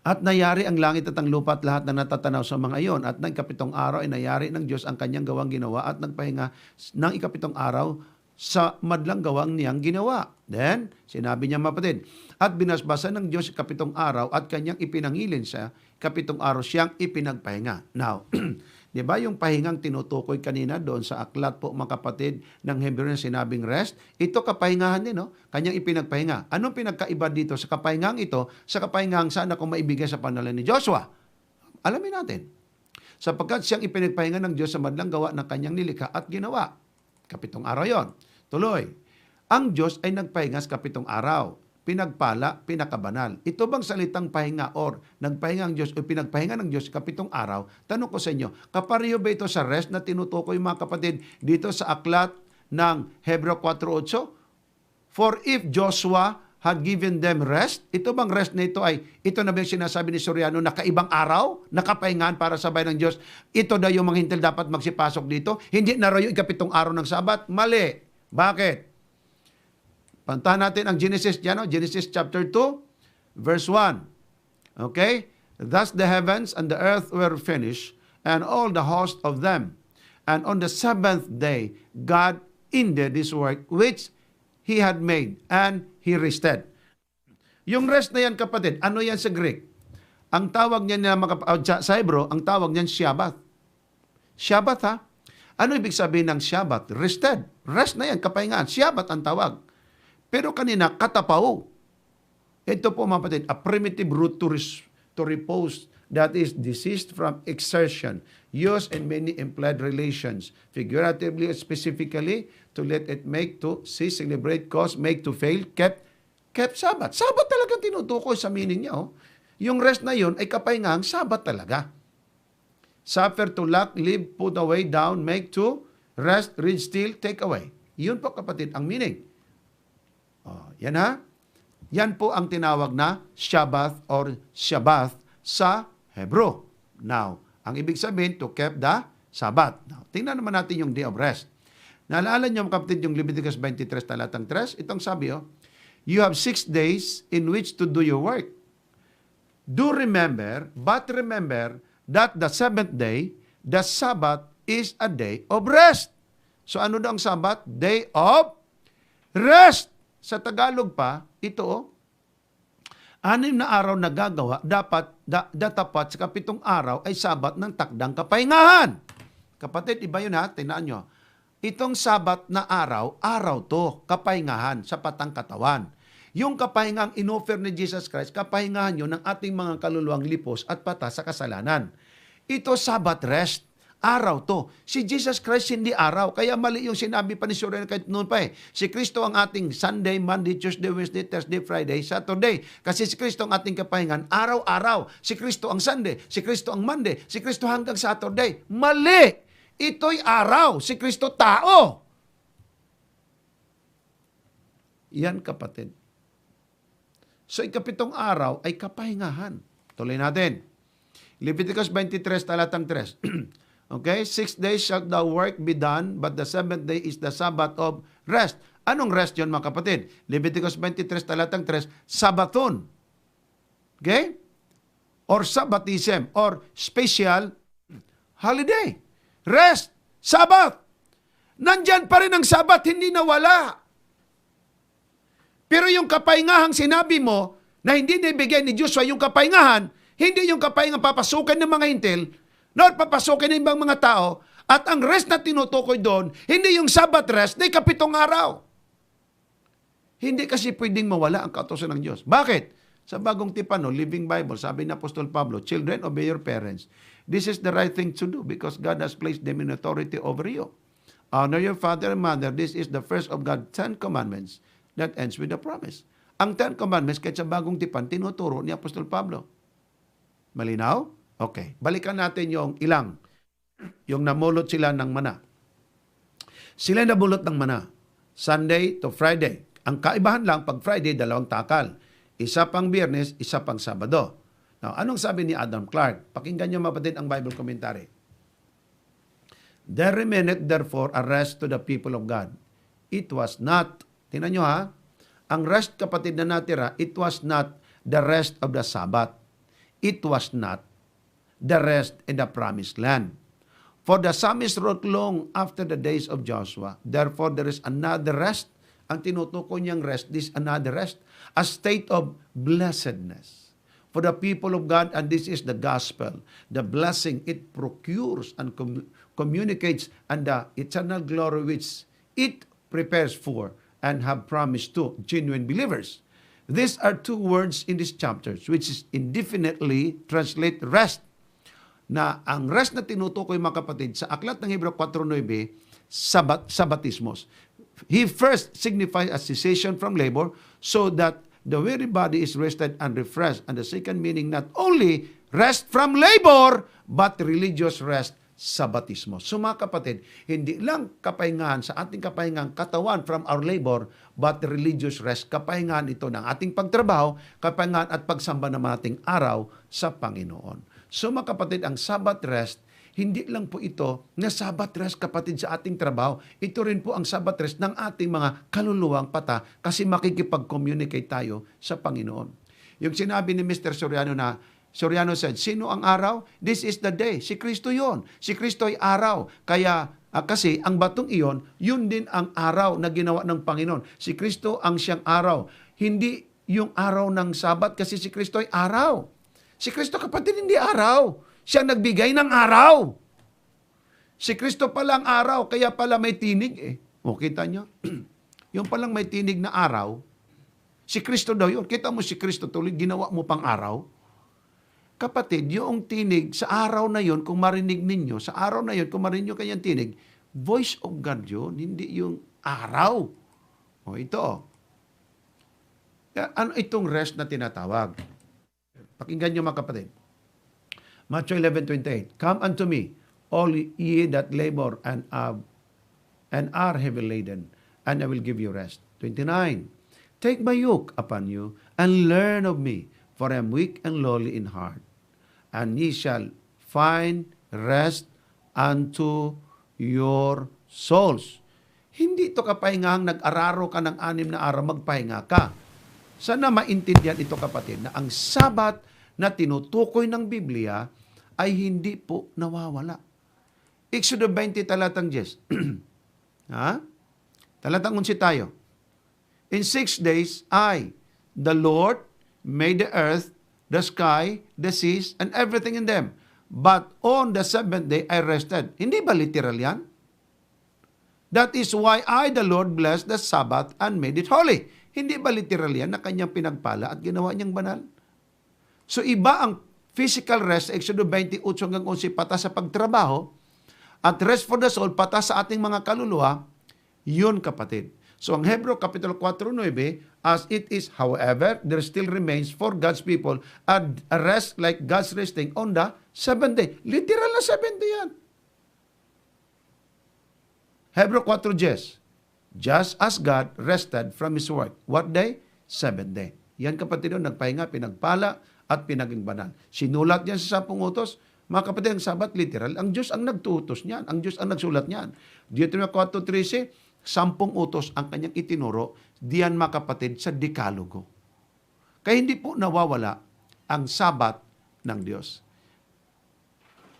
Speaker 5: At nayari ang langit at ang lupa at lahat na natatanaw sa mga iyon. At ng ikapitong araw ay nayari ng Diyos ang kanyang gawang ginawa at nagpahinga ng ikapitong araw sa madlang gawang niyang ginawa. Then, sinabi niya mapatid, at binasbasan ng Diyos kapitong araw at kanyang ipinangilin sa kapitong araw siyang ipinagpahinga. Now, di ba yung pahingang tinutukoy kanina doon sa aklat po mga kapatid ng Hebreo na sinabing rest? Ito kapahingahan din, kanyang ipinagpahinga. Anong pinagkaiba dito sa kapahingang ito sa kapahingang sana kung maibigay sa panahon ni Joshua? Alamin natin. Sapagkat siyang ipinagpahinga ng Diyos sa madlang gawa ng kanyang nilikha at ginawa. Kapitong araw yon. Tuloy. Ang Diyos ay nagpahinga sa kapitong araw. Pinagpala, pinakabanal. Ito bang salitang pahinga or nagpahinga ang Diyos o pinagpahinga ng Diyos sa kapitong araw? Tanong ko sa inyo, kapareho ba ito sa rest na tinutukoy mga kapatid dito sa aklat ng Hebreo 4:8? For if Joshua had given them rest, ito bang rest na ito ay, ito na ba yung sinasabi ni Soriano na kaibang araw, nakapahingahan para sa bayan ng Diyos? Ito daw yung mga hintil dapat magsipasok dito? Hindi na raw yung ikapitong araw ng Sabat? Mali. Bakit? Pantahan natin ang Genesis dyan, Genesis chapter 2, verse 1. Okay? Thus the heavens and the earth were finished, and all the host of them. And on the seventh day, God ended His work which He had made, and He rested. Yung rest na yan, kapatid, ano yan sa Greek? Ang tawag niyan sa Hebrew, ang tawag niyan Shabbat. Shabbat, ha? Ano ibig sabihin ng Shabbat? Rested. Rest na yan, kapahingaan. Shabbat ang tawag. Pero kanina, katapaw. Ito po mga kapatid, a primitive root to repose that is desist from exertion, used in many implied relations, figuratively or specifically, to let it make to cease, celebrate, cause, make to fail, kept Sabbath. Sabbath talaga tinutukoy sa meaning niya. Yung rest na yun ay kapahingang Sabbath talaga. Suffer to lack, live, put away, down, make to, rest, read, steal, take away. Yun po kapatid ang meaning. Yan ha. Yan po ang tinawag na Shabbat or Shabbat sa Hebrew. Now, ang ibig sabihin, to keep the Sabbath. Now, tingnan naman natin yung day of rest. Naalala niyo mga kapatid yung Leviticus 23 talatang 3? Itong sabi, you have 6 days in which to do your work. Do remember, but remember that the seventh day, the Sabbath is a day of rest. So ano daw ang Sabbath? Day of rest. Sa Tagalog pa, ito 6 na araw na gagawa, dapat datapat sa 7 araw ay Sabat ng takdang kapahingahan. Kapatid, iba yun ha, tinaan nyo. Itong Sabat na araw, araw to, kapahingahan sa patang katawan. Yung kapahingang inoffer ni Jesus Christ, kapahingahan yun ng ating mga kaluluwang lipos at pata sa kasalanan. Ito Sabat rest. Araw to. Si Jesus Christ hindi araw. Kaya mali yung sinabi pa ni Soriano kahit noon pa eh. Si Kristo ang ating Sunday, Monday, Tuesday, Wednesday, Thursday, Friday, Saturday. Kasi si Kristo ang ating kapahingan araw-araw. Si Kristo ang Sunday, si Kristo ang Monday, si Kristo hanggang Saturday. Mali! Ito'y araw. Si Kristo tao. Yan kapatid. So ikapitong araw ay kapahingahan. Tuloy natin. Leviticus 23, talatang 3. Okay? 6 days shall the work be done, but the 7th day is the Sabbath of rest. Anong rest yun mga kapatid? Leviticus 23, talatang 3, Sabaton. Okay? Or Sabbatism, or special holiday. Rest. Sabbath. Nandyan pa rin ang Sabbath, hindi nawala. Pero yung kapahingahang sinabi mo, na hindi nibigay ni Joshua yung kapahingahan, hindi yung kapahingang papasukin ng mga hintil, nor papasukin ng ibang mga tao, at ang rest na tinutukoy doon, hindi yung Sabbath rest, na 7 araw. Hindi kasi pwedeng mawala ang kautusan ng Diyos. Bakit? Sa Bagong Tipano, Living Bible, sabi ni Apostol Pablo, children, obey your parents. This is the right thing to do because God has placed them in authority over you. Honor your father and mother. This is the first of God's 10 commandments that ends with a promise. Ang 10 commandments, kahit sa Bagong Tipan, tinuturo ni Apostol Pablo. Malinaw? Okay. Balikan natin yung ilang. Yung namulot sila ng mana. Sila nabulot ng mana. Sunday to Friday. Ang kaibahan lang, pag Friday, 2 takal. Isa pang Biyernes, isa pang Sabado. Now, anong sabi ni Adam Clark? Pakinggan niyo mapatid ang Bible commentary. There remaineth therefore a rest to the people of God. It was not, tingnan niyo ha, ang rest kapatid na natira, it was not the rest of the Sabbath. It was not the rest in the promised land. For the psalmist wrote long after the days of Joshua. Therefore, there is another rest. Ang tinutukoy niyang rest, this another rest, a state of blessedness. For the people of God, and this is the gospel, the blessing it procures and communicates, and the eternal glory which it prepares for and have promised to genuine believers. These are 2 words in these chapters, which is indefinitely translate rest. Na ang rest na tinutukoy mga kapatid sa aklat ng Hebreo 4:9, sabatismos. He first signifies a cessation from labor so that the weary body is rested and refreshed. And the second meaning, not only rest from labor, but religious rest, sabatismo. So mga kapatid, hindi lang kapahingahan sa ating kapahingang katawan from our labor, but religious rest, kapahingahan ito ng ating pagtrabaho, kapahingahan at pagsamba ng ating araw sa Panginoon. So mga kapatid, ang Sabbath rest, hindi lang po ito na Sabbath rest kapatid sa ating trabaho. Ito rin po ang Sabbath rest ng ating mga kaluluwang pata kasi makikipag-communicate tayo sa Panginoon. Yung sinabi ni Mr. Soriano said, sino ang araw? This is the day. Si Kristo yon. Si Kristo ay araw. Kaya kasi ang batong iyon, yun din ang araw na ginawa ng Panginoon. Si Kristo ang siyang araw. Hindi yung araw ng Sabat kasi si Kristo ay araw. Si Kristo kapatid hindi araw. Siya nagbigay ng araw. Si Kristo pala ang araw, kaya pala may tinig eh. O, kita nyo? Yung palang may tinig na araw, si Kristo daw yun. Kita mo si Kristo tuloy, ginawa mo pang araw. Kapatid, yung tinig sa araw na yun, kung marinig ninyo, sa araw na yun, kung marinig nyo kanyang tinig, voice of God yun, hindi yung araw. O, ito. Ano itong rest na tinatawag? Pakinggan nyo mga kapatid. Matthew 11:28. Come unto me, all ye that labor and are heavy laden, and I will give you rest. 29. Take my yoke upon you, and learn of me, for I am weak and lowly in heart, and ye shall find rest unto your souls. Hindi ito kapahingahang nag-araro ka ng 6 na araw, magpahinga ka. Sana maintindihan ito kapatid, na ang Sabat na tinutukoy ng Biblia ay hindi po nawawala. Exodus 20, talatang 10. Ha? Talatang 11 tayo. In 6 days, I, the Lord, made the earth, the sky, the seas, and everything in them. But on the seventh day, I rested. Hindi ba literal yan? That is why I, the Lord, blessed the Sabbath and made it holy. Hindi ba literal yan na kanyang pinagpala at ginawa niyang banal? So iba ang physical rest, Exodus 28 hanggang 11, patas sa pagtrabaho, at rest for the soul, patas sa ating mga kaluluwa, yun kapatid. So ang Hebrew Kapitulo 4:9, as it is, however, there still remains for God's people a rest like God's resting on the seventh day. Literal na seventh day yan. Hebrew 4:10, just as God rested from His work. What day? Seventh day. Yan kapatid, nagpahinga, pinagpala, at pinaging banal. Sinulat yan sa 10 utos. Mga kapatid, ang Sabat literal, ang Diyos ang nagtuutos niyan. Ang Diyos ang nagsulat niyan. Deuteronomy 4:13, 10 utos ang kanyang itinuro, diyan mga kapatid, sa Dekalogo. Kaya hindi po nawawala ang Sabat ng Diyos.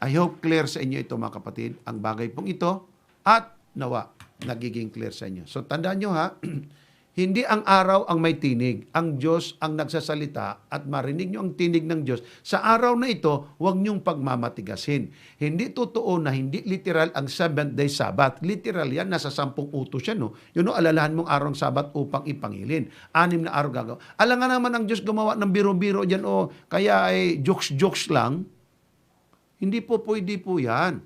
Speaker 5: I hope clear sa inyo ito mga kapatid, ang bagay pong ito, at nawa, nagiging clear sa inyo. So tandaan nyo ha, hindi ang araw ang may tinig. Ang Diyos ang nagsasalita at marinig nyo ang tinig ng Diyos. Sa araw na ito, huwag nyong pagmamatigasin. Hindi totoo na hindi literal ang 7th-day Sabbath. Literal yan, nasa 10 utos yan. No? Yun o, alalahan mong araw ng Sabbath upang ipangilin. 6 na araw gagawa. Alam nga naman ang Diyos gumawa ng biro-biro dyan o kaya ay jokes-jokes lang. Hindi po pwede po yan.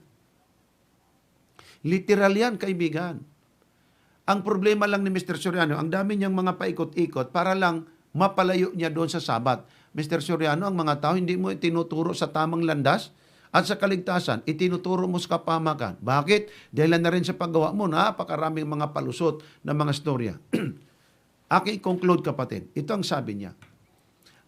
Speaker 5: Literal yan, kaibigan. Ang problema lang ni Mr. Soriano, ang dami niyang mga paikot-ikot para lang mapalayo niya doon sa Sabat. Mr. Soriano, ang mga tao hindi mo itinuturo sa tamang landas at sa kaligtasan, itinuturo mo sa kapamakan. Bakit? Dahil na rin sa paggawa mo, napakaraming mga palusot na mga storya. Aking conclude kapatid, ito ang sabi niya.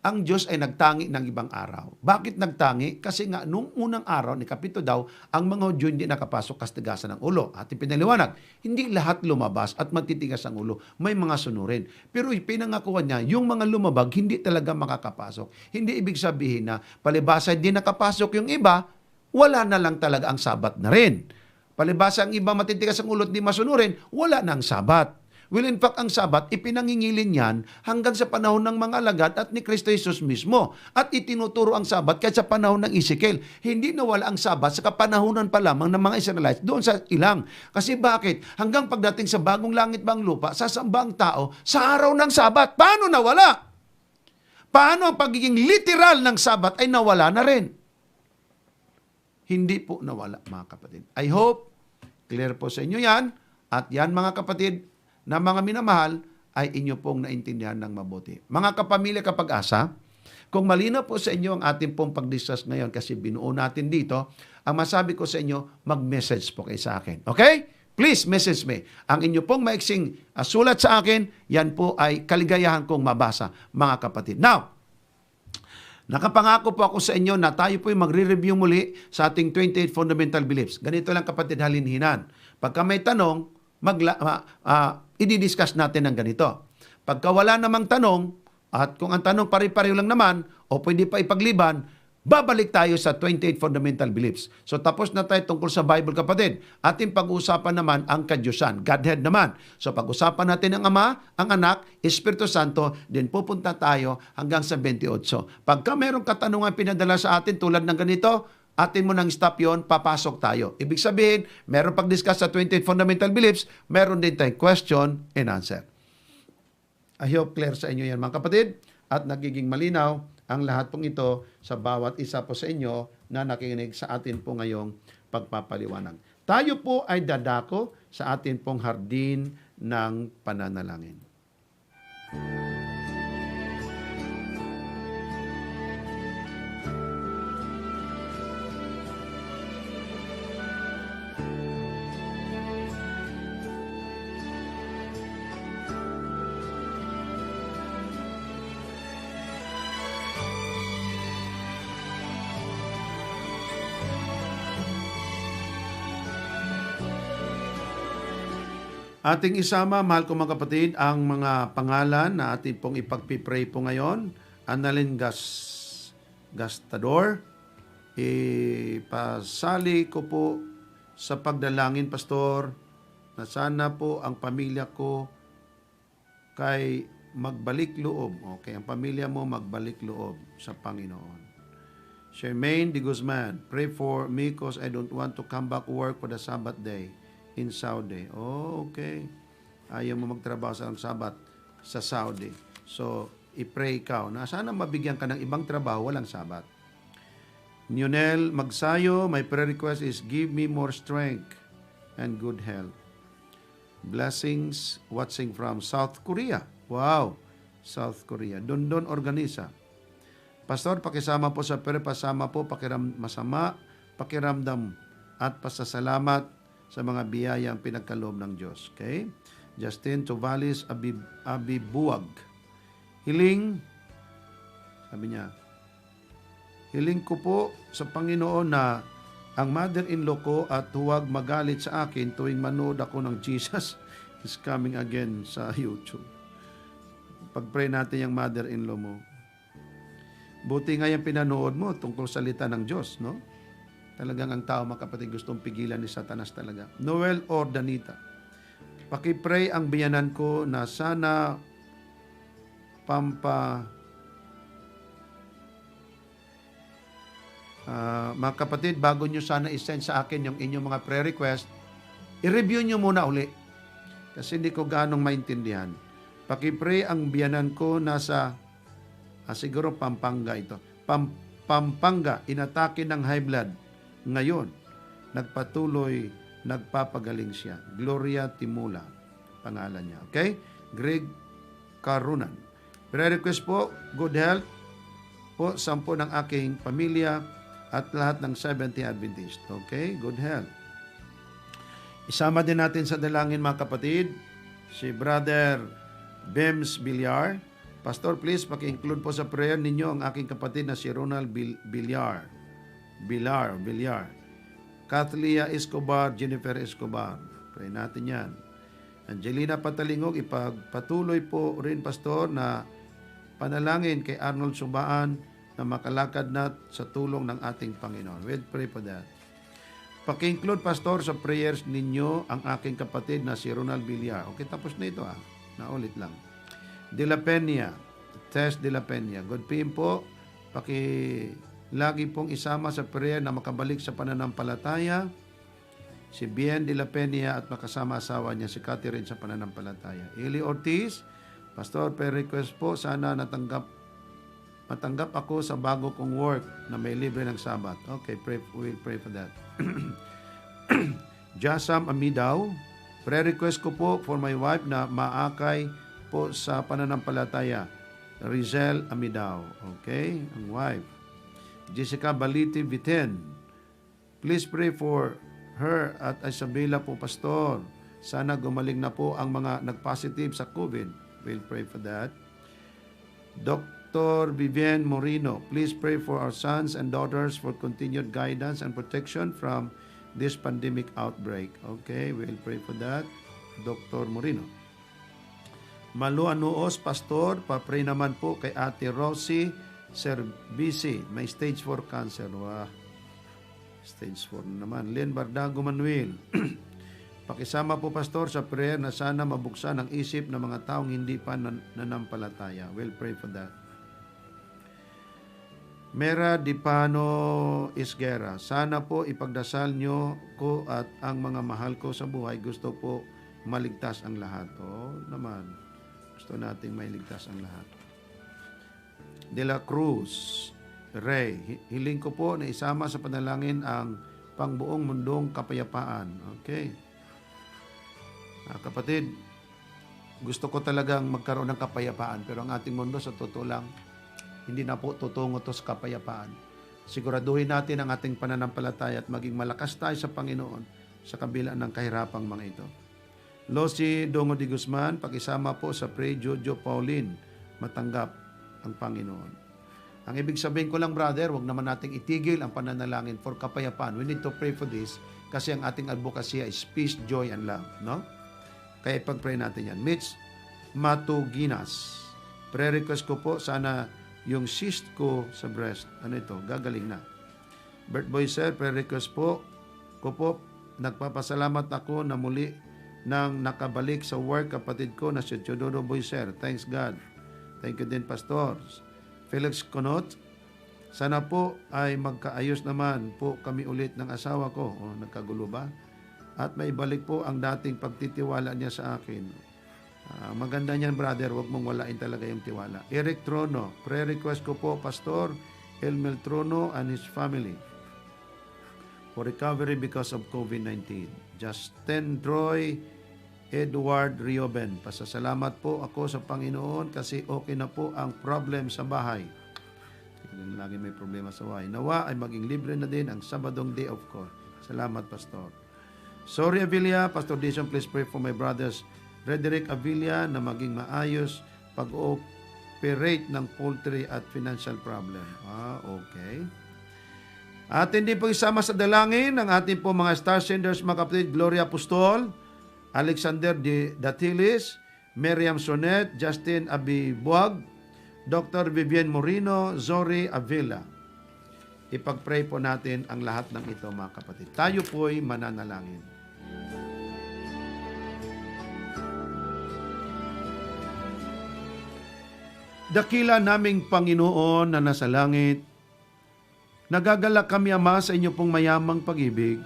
Speaker 5: Ang Diyos ay nagtangi ng ibang araw. Bakit nagtangi? Kasi nga, nung unang araw, ni Kapito daw, ang mga Hudyo hindi nakapasok kastigasan ng ulo. At ipinaliwanag, hindi lahat lumabas at matitigas ang ulo. May mga sunurin. Pero pinangakuan niya, yung mga lumabag, hindi talaga makakapasok. Hindi ibig sabihin na palibasa hindi nakapasok yung iba, wala na lang talaga ang Sabat na rin. Palibasa ang iba matitigas ang ulo at di masunurin, wala na ang Sabat. Well, in fact, ang Sabat, ipinangingilin yan hanggang sa panahon ng mga alagad at ni Kristo Jesus mismo. At itinuturo ang Sabat kahit sa panahon ng Ezekiel. Hindi nawala ang Sabat sa kapanahunan pa lamang ng mga Israelites doon sa ilang. Kasi bakit? Hanggang pagdating sa bagong langit bang lupa, sasamba ang tao sa araw ng Sabat. Paano nawala? Paano ang pagiging literal ng Sabat ay nawala na rin? Hindi po nawala, mga kapatid. I hope, clear po sa inyo yan. At yan, mga kapatid, na mga minamahal, ay inyo pong naintindihan ng mabuti. Mga kapamilya kapag-asa, kung malinaw po sa inyo ang ating pong pag-discuss ngayon kasi binuo natin dito, ang masabi ko sa inyo, mag-message po kayo sa akin. Okay? Please message me. Ang inyo pong maiksing sulat sa akin, yan po ay kaligayahan kong mabasa, mga kapatid. Now, nakapangako po ako sa inyo na tayo po yung magre-review muli sa ating 28 Fundamental Beliefs. Ganito lang kapatid, halinhinan. Pagka may tanong, i-discuss natin ng ganito. Pagka wala namang tanong, at kung ang tanong pare-pareho lang naman, o pwede pa ipagliban, babalik tayo sa 28 Fundamental Beliefs. So tapos na tayo tungkol sa Bible kapatid. Ating pag-uusapan naman ang Kadyusan, Godhead naman. So pag-usapan natin ang Ama, ang Anak, Espiritu Santo, din pupunta tayo hanggang sa 28. Pagka mayroong katanungan pinadala sa atin tulad ng ganito, atin mo nang stop yon, papasok tayo. Ibig sabihin, meron pag-discuss sa 28 Fundamental Beliefs, meron din tayong question and answer. I hope clear sa inyo yan mga kapatid at nagiging malinaw ang lahat pong ito sa bawat isa po sa inyo na nakikinig sa atin po ngayong pagpapaliwanag. Tayo po ay dadako sa atin pong hardin ng pananalangin. Ating isama, mahal ko mga kapatid, ang mga pangalan na ating pong ipagpipray po ngayon. Annalyn Gastador, ipasali ko po sa pagdalangin, Pastor, na sana po ang pamilya ko kay magbalik loob. Okay, ang pamilya mo magbalik loob sa Panginoon. Charmaine de Guzman, pray for me because I don't want to come back work for the Sabbath day in Saudi. Oh, okay. Ayaw mo magtrabaho sa Sabbath sa Saudi. So, i-pray ikaw na sana mabigyan ka ng ibang trabaho, walang Sabbath. Nionel Magsayo, my prayer request is give me more strength and good health. Blessings watching from South Korea. Wow, South Korea. Dondon Organisa. Pastor, pakisama po sa prayer, pasama po pakiramdam at pasasalamat sa mga biyayang pinagkaloob ng Diyos. Okay? Justin Tovalis Abibuag. Hiling, sabi niya, hiling ko po sa Panginoon na ang mother-in-law ko at huwag magalit sa akin tuwing manood ako ng Jesus is Coming Again sa YouTube. Pag-pray natin yung mother-in-law mo. Buti nga yung pinanood mo tungkol sa salita ng Diyos, no? Talagang ang tao, mga kapatid, gustong pigilan ni Satanas talaga. Noel Ordanita, pakipray ang biyanan ko na sana mga kapatid, bago nyo sana isend sa akin yung inyong mga prayer request, i-review nyo muna uli. Kasi hindi ko ganong maintindihan. Pakipray ang biyanan ko nasa siguro Pampanga ito. Pampanga, inatake ng high blood. Ngayon, nagpatuloy, nagpapagaling siya. Gloria Timula, pangalan niya. Okay? Greg Karunan. Prayer request po, good health po, 10 ng aking pamilya at lahat ng 70 Adventist. Okay? Good health. Isama din natin sa dalangin, mga kapatid, si Brother Bems Villar. Pastor, please, paki-include po sa prayer ninyo ang aking kapatid na si Ronald Villar. Kathleen Escobar, Jennifer Escobar. Pray natin yan. Angelina Patalingog, ipagpatuloy po rin, Pastor, na panalangin kay Arnold Subaan na makalakad na sa tulong ng ating Panginoon. We'll pray for that. Paki-include, Pastor, sa prayers ninyo ang aking kapatid na si Ronald Villar. Okay, tapos na ito. Naulit lang. De La Peña, Tess De La Peña. Good PM po. Lagi pong isama sa prayer na makabalik sa pananampalataya. Si Bien De La Peña at makasama asawa niya si Catherine sa pananampalataya. Eli Ortiz, Pastor, prayer request po. Sana matanggap ako sa bago kong work na may libre ng Sabat. Okay, we'll pray for that. Jasam Amidaw, prayer request ko po for my wife na maakay po sa pananampalataya. Rizel Amidao. Okay? Ang wife. Jessica Baliti Viten. Please pray for her at Isabela po, Pastor. Sana gumaling na po ang mga nag-positive sa COVID. We'll pray for that. Dr. Vivian Moreno. Please pray for our sons and daughters for continued guidance and protection from this pandemic outbreak. Okay? We'll pray for that. Dr. Moreno. Malu Anuos, Pastor, pa-pray naman po kay Ate Rosie Servici, may stage 4 cancer. Wow. Stage 4 naman. Len Bardago Manuel, pakisama po, Pastor, sa prayer na sana mabuksan ang isip ng mga taong hindi pa nanampalataya. We'll pray for that. Mera Dipano Isguera, sana po ipagdasal nyo ko at ang mga mahal ko sa buhay. Gusto po maligtas ang lahat. Naman. Gusto nating mailigtas ang lahat. De la Cruz Rey, hiling ko po na isama sa panalangin ang pangbuong mundong kapayapaan. Okay. Kapatid, gusto ko talagang magkaroon ng kapayapaan, pero ang ating mundo sa totoo lang, hindi na po tutungo to sa kapayapaan. Siguraduhin natin ang ating pananampalataya at maging malakas tayo sa Panginoon sa kabila ng kahirapang mga ito. Losi Dongo de Guzman, pakisama po sa Pray Jojo Pauline, matanggap ang Panginoon. Ang ibig sabihin ko lang, brother, wag naman nating itigil ang pananalangin for kapayapaan. We need to pray for this kasi ang ating advokasya is peace, joy, and love. No? Kaya ipag-pray natin yan. Mitch Matuginas, prayer request ko po, sana yung cyst ko sa breast, gagaling na. Bert Boy Sir, prayer request po, nagpapasalamat ako na muli nang nakabalik sa work kapatid ko na si Chododo Boyser. Thanks God. Thank you din, Pastor. Felix Conot, sana po ay magkaayos naman po kami ulit ng asawa ko. O, nagkagulo ba? At may balik po ang dating pagtitiwala niya sa akin. Maganda niyan, brother. Huwag mong walain talaga yung tiwala. Eric Trono, prayer request ko po, Pastor Elmel Trono and his family for recovery because of COVID-19. Justin Troy Edward Rioben, pasasalamat po ako sa Panginoon kasi okay na po ang problem sa bahay. Lagi may problema sa bahay. Nawa ay maging libre na din ang Sabadong day of course. Salamat, Pastor. Sorry, Avila. Pastor Dishon, please pray for my brothers Frederick Avila na maging maayos pag-operate ng poultry at financial problem. Okay. At hindi po isama sa dalangin ang ating po mga star senders, mga kapatid, Gloria Apostol, Alexander Datilis, Miriam Sonet, Justin Abibuag, Dr. Vivian Moreno, Zori Avila. Ipag-pray po natin ang lahat ng ito, mga kapatid. Tayo po'y mananalangin. Dakila naming Panginoon na nasa langit, nagagalak kami, Ama, sa inyo pong mayamang pag-ibig.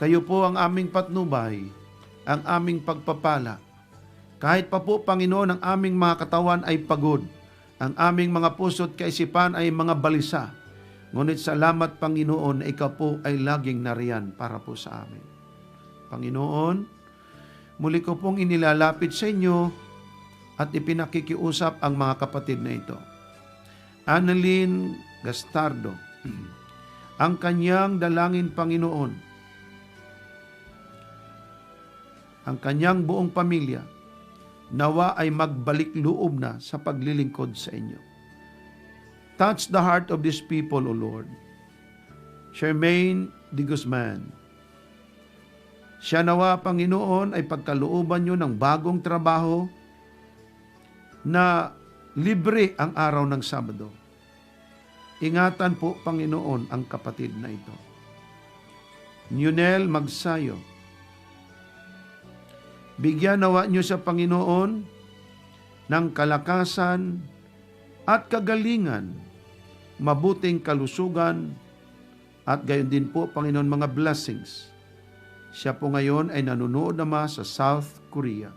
Speaker 5: Kayo po ang aming patnubay, ang aming pagpapala. Kahit pa po, Panginoon, ang aming mga katawan ay pagod, ang aming mga puso't kaisipan ay mga balisa. Ngunit salamat, Panginoon, na ikaw po ay laging nariyan para po sa amin. Panginoon, muli ko pong inilalapit sa inyo at ipinakikiusap ang mga kapatid na ito. Annalyn Gastardo, ang kanyang dalangin, Panginoon, ang kanyang buong pamilya, nawa ay magbalik loob na sa paglilingkod sa inyo. Touch the heart of these people, O Lord. Charmaine de Guzman, siya nawa, Panginoon, ay pagkalooban nyo ng bagong trabaho na libre ang araw ng Sabado. Ingatan po, Panginoon, ang kapatid na ito. Nunel Magsayo, bigyan nawa niyo sa Panginoon ng kalakasan at kagalingan, mabuting kalusugan, at gayon din po, Panginoon, mga blessings. Siya po ngayon ay nanonood naman sa South Korea.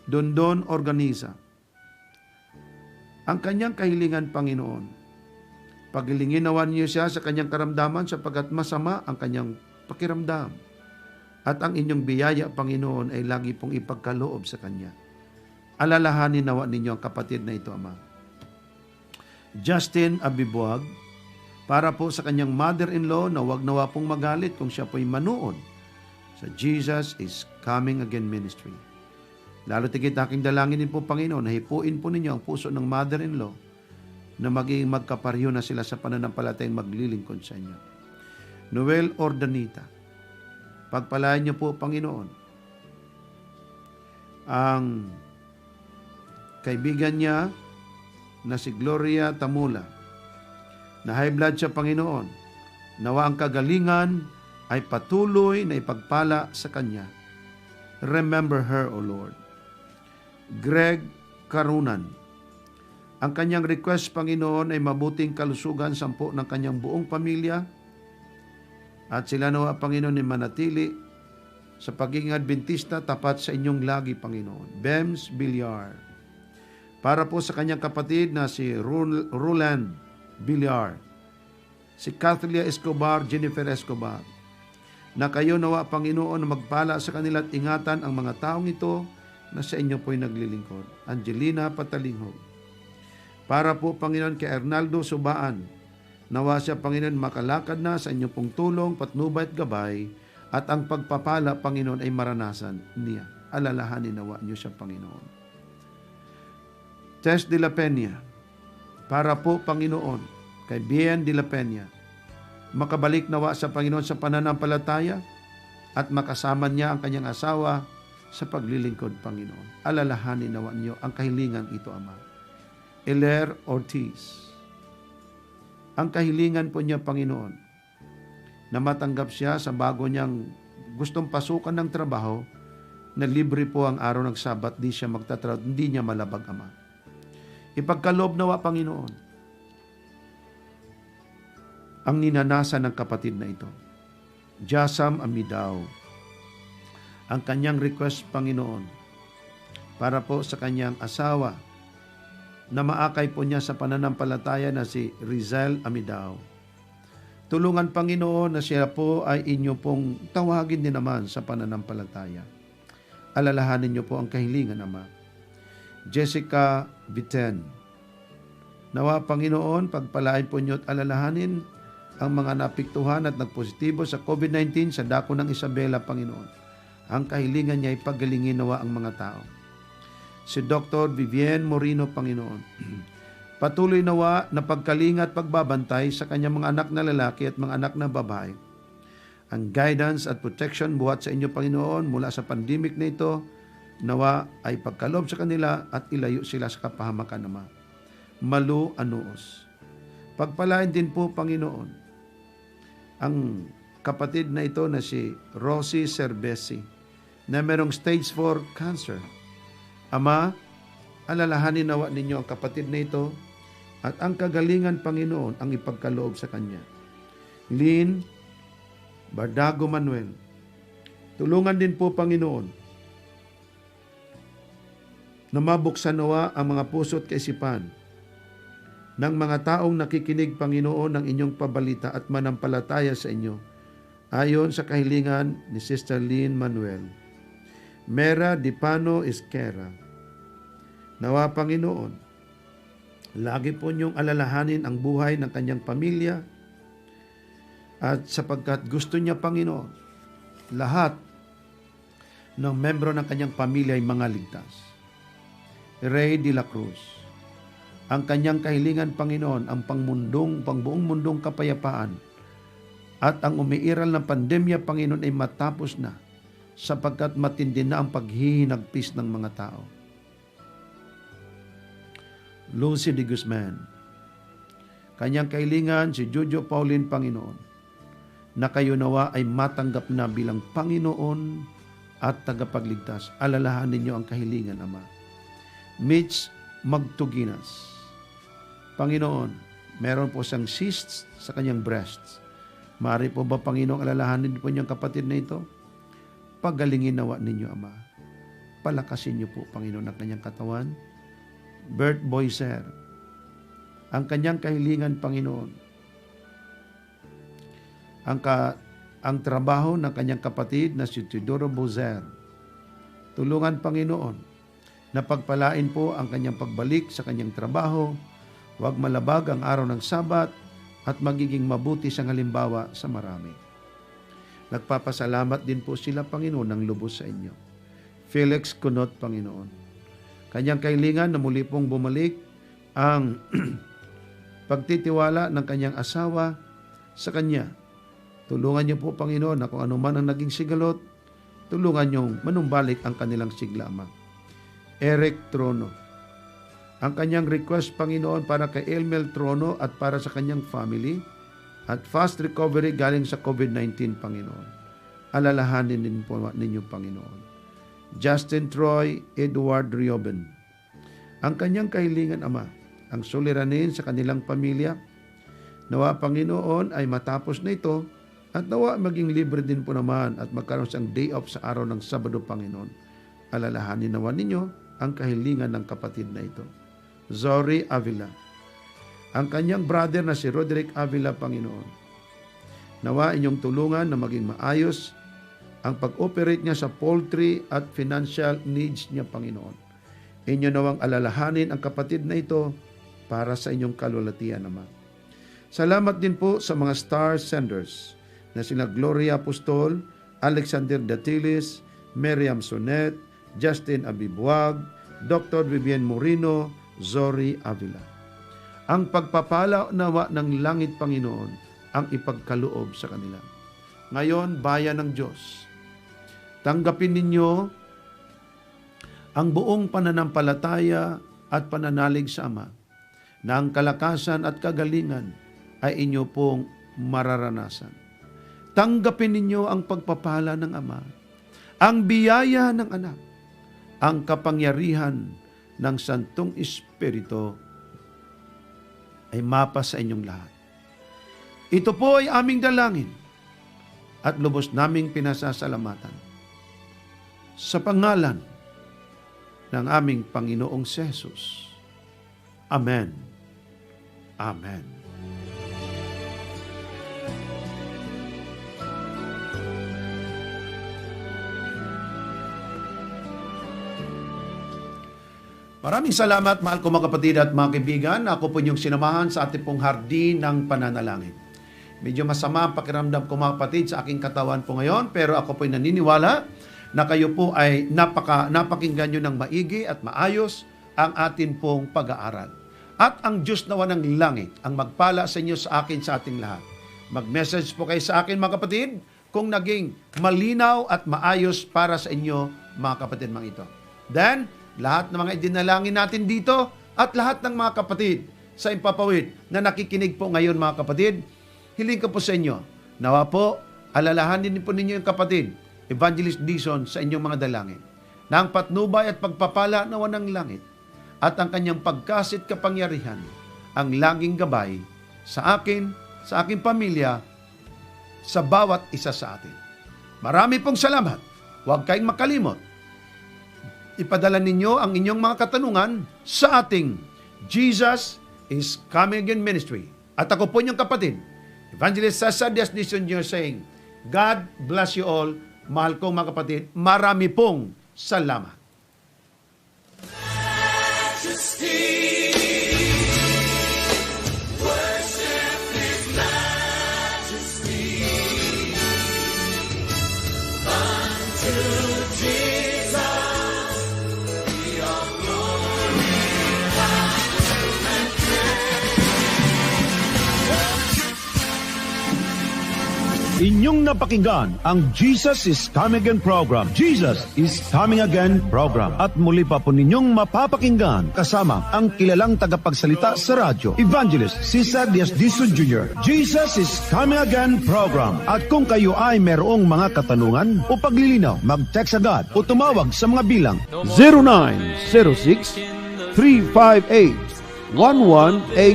Speaker 5: Dondon Organiza, ang kanyang kahilingan, Panginoon, pagilingin nawa niyo siya sa kanyang karamdaman sapagkat masama ang kanyang pakiramdam. At ang inyong biyaya, Panginoon, ay lagi pong ipagkaloob sa kanya. Alalahanin nawa ninyo ang kapatid na ito, Ama. Justin Abibuag, para po sa kanyang mother-in-law na wag nawa pong magalit kung siya po'y manood sa Jesus is Coming Again Ministry. Lalo tigit aking dalangin din po, Panginoon, na hipuin po ninyo ang puso ng mother-in-law na maging magkaparyo na sila sa pananampalatayang maglilingkod sa inyo. Noel Ordanita, pagpalain niyo po, Panginoon, ang kaibigan niya na si Gloria Tamula, na high blood siya, Panginoon, nawa ang kagalingan ay patuloy na ipagpala sa kanya. Remember her, O Lord. Greg Karunan, ang kanyang request, Panginoon, ay mabuting kalusugan sampo ng kanyang buong pamilya at sila nawa, Panginoon, ay manatili sa pagiging Adventista tapat sa inyong lagi, Panginoon. Bems Villar, para po sa kanyang kapatid na si Roland Villar, si Kathleen Escobar, Jennifer Escobar, na kayo nawa, Panginoon, na magpala sa kanila at ingatan ang mga taong ito na sa inyo po'y naglilingkod. Angelina Patalingho, para po, Panginoon, kay Arnaldo Subaan, nawa siya, Panginoon, makalakad na sa inyong pong tulong, patnubay at gabay, at ang pagpapala, Panginoon, ay maranasan niya. Alalahanin nawa niyo siya, Panginoon. Tess de la Peña, para po, Panginoon, kay Bien de la Peña, makabalik nawa sa Panginoon sa pananampalataya at makasama niya ang kanyang asawa sa paglilingkod, Panginoon. Alalahanin nawa niyo ang kahilingan ito, Ama. Eler Ortiz, ang kahilingan po niya, Panginoon, na matanggap siya sa bago niyang gustong pasukan ng trabaho na libre po ang araw ng Sabat, di siya magtatrabaho, hindi niya malabag, Ama. Ipagkaloob nawa, Panginoon, ang ninanasan ng kapatid na ito. Jasam Amidaw, ang kanyang request, Panginoon, para po sa kanyang asawa, na maakay po niya sa pananampalataya na si Rizal Amidaw. Tulungan, Panginoon, na siya po ay inyo pong tawagin din naman sa pananampalataya. Alalahanin niyo po ang kahilingan, Ama. Jessica Viten, nawa, Panginoon, pagpalain po niyo at alalahanin ang mga napiktuhan at nagpositibo sa COVID-19 sa dako ng Isabela, Panginoon. Ang kahilingan niya ay pagalingin nawa ang mga tao. Si Dr. Vivienne Moreno, Panginoon, patuloy nawa na pagkalinga at pagbabantay sa kanyang mga anak na lalaki at mga anak na babae. Ang guidance at protection buhat sa inyo, Panginoon, mula sa pandemic na ito, nawa ay pagkalob sa kanila at ilayo sila sa kapahamakan, Ama. Malu Anuos. Pagpalain din po, Panginoon, ang kapatid na ito na si Rosie Cervesi, na merong stage 4 cancer. Ama, alalahanin nawa ninyo ang kapatid na ito at ang kagalingan, Panginoon, ang ipagkaloob sa kanya. Lynn Bardago Manuel, tulungan din po, Panginoon, na mabuksan nawa ang mga puso at kaisipan ng mga taong nakikinig, Panginoon, ng inyong pabalita at manampalataya sa inyo, ayon sa kahilingan ni Sister Lynn Manuel. Mera Dipano Isquera, nawa, Panginoon, lagi po niyong alalahanin ang buhay ng kanyang pamilya at sapagkat gusto niya, Panginoon, lahat ng membro ng kanyang pamilya ay mga ligtas. Ray de la Cruz, ang kanyang kahilingan, Panginoon, ang pangbuong mundong kapayapaan at ang umiiral ng pandemya, Panginoon, ay matapos na sapagkat matindi na ang paghihinagpis ng mga tao. Lucy de Guzman, kanyang kahilingan si Jojo Pauline, Panginoon, na kayo nawa ay matanggap na bilang Panginoon at tagapagligtas. Alalahanin niyo ang kahilingan, Ama. Mitch Magtuginas, Panginoon, meron po siyang cysts sa kanyang breasts. Maaari po ba, Panginoon, alalahanin po niyang kapatid na ito? Pagalingin nawa ninyo, Ama. Palakasin niyo po, Panginoon, ang kanyang katawan. Bert Boyser, ang kanyang kahilingan, Panginoon, ang trabaho ng kanyang kapatid na si Teodoro Bozer. Tulungan, Panginoon, na pagpalain po ang kanyang pagbalik sa kanyang trabaho, huwag malabag ang araw ng Sabat, at magiging mabuti siyang halimbawa sa marami. Nagpapasalamat din po sila, Panginoon, ng lubos sa inyo. Felix Kunot, Panginoon, kanyang kahilingan na muli pong bumalik ang pagtitiwala ng kanyang asawa sa kanya. Tulungan niyo po, Panginoon, na kung anuman ang naging sigalot, tulungan niyong manumbalik ang kanilang sigla, Ama. Eric Trono, ang kanyang request, Panginoon, para kay Elmel Trono at para sa kanyang family at fast recovery galing sa COVID-19, Panginoon. Alalahanin din po ninyo, Panginoon. Justin Troy Edward Rioben, ang kanyang kahilingan, Ama, ang suliranin sa kanilang pamilya. Nawa, Panginoon, ay matapos na ito at nawa maging libre din po naman at magkaroon siyang day off sa araw ng Sabado, Panginoon. Alalahanin nawa ninyo ang kahilingan ng kapatid na ito. Zori Avila, ang kanyang brother na si Roderick Avila, Panginoon. Nawa inyong tulungan na maging maayos ang pag-operate niya sa poultry at financial needs niya, Panginoon. Inyo nawang alalahanin ang kapatid na ito para sa inyong kalulatian, Ama. Salamat din po sa mga star senders na sina Gloria Apostol, Alexander Datilis, Miriam Sonet, Justin Abibuag, Dr. Vivienne Moreno, Zori Avila. Ang pagpapala nawa ng langit, Panginoon, ang ipagkaloob sa kanila. Ngayon, bayan ng Diyos, tanggapin ninyo ang buong pananampalataya at pananalig sa Ama, na ang kalakasan at kagalingan ay inyo pong mararanasan. Tanggapin ninyo ang pagpapala ng Ama, ang biyaya ng anak, ang kapangyarihan ng Santong Espiritu ay mapa sa inyong lahat. Ito po ay aming dalangin at lubos naming pinasasalamatan sa pangalan ng aming Panginoong Jesus. Amen. Amen. Maraming salamat, mahal ko mga kapatid at mga kaibigan. Ako po yung sinamahan sa ating pong hardin ng pananalangin. Medyo masama ang pakiramdam ko mga kapatid sa aking katawan po ngayon, pero ako po naniniwala na kayo po ay napakinggan nyo ng maigi at maayos ang atin pong pag-aaral. At ang Diyos nawa ng langit ang magpala sa inyo, sa akin, sa ating lahat. Mag-message po kayo sa akin mga kapatid kung naging malinaw at maayos para sa inyo mga kapatid mga ito. Then, lahat ng mga idinalangin natin dito at lahat ng mga kapatid sa Impapawid na nakikinig po ngayon mga kapatid, hiling ko po sa inyo, nawa po, alalahanin po ninyo yung kapatid, Evangelist Dizon sa inyong mga dalangin, na ang patnubay at pagpapala nawa ng langit at ang kanyang pagkasit kapangyarihan, ang laging gabay sa akin, sa aking pamilya, sa bawat isa sa atin. Marami pong salamat. Huwag kayong makalimot. Ipadala ninyo ang inyong mga katanungan sa ating Jesus is Coming Again Ministry. At ako po inyong kapatid, Evangelist Cesar Diaz Dizon Jr. saying, God bless you all. Mahal kong mga kapatid, marami pong salamat.
Speaker 1: Inyong napakinggan ang Jesus is Coming Again program. Jesus is Coming Again program. At muli pa po ninyong mapapakinggan kasama ang kilalang tagapagsalita sa radyo, Evangelist Cesar Diaz Dizon Jr. Jesus is Coming Again program. At kung kayo ay merong mga katanungan o paglilinaw, mag-text agad o tumawag sa mga bilang 0906 358 1188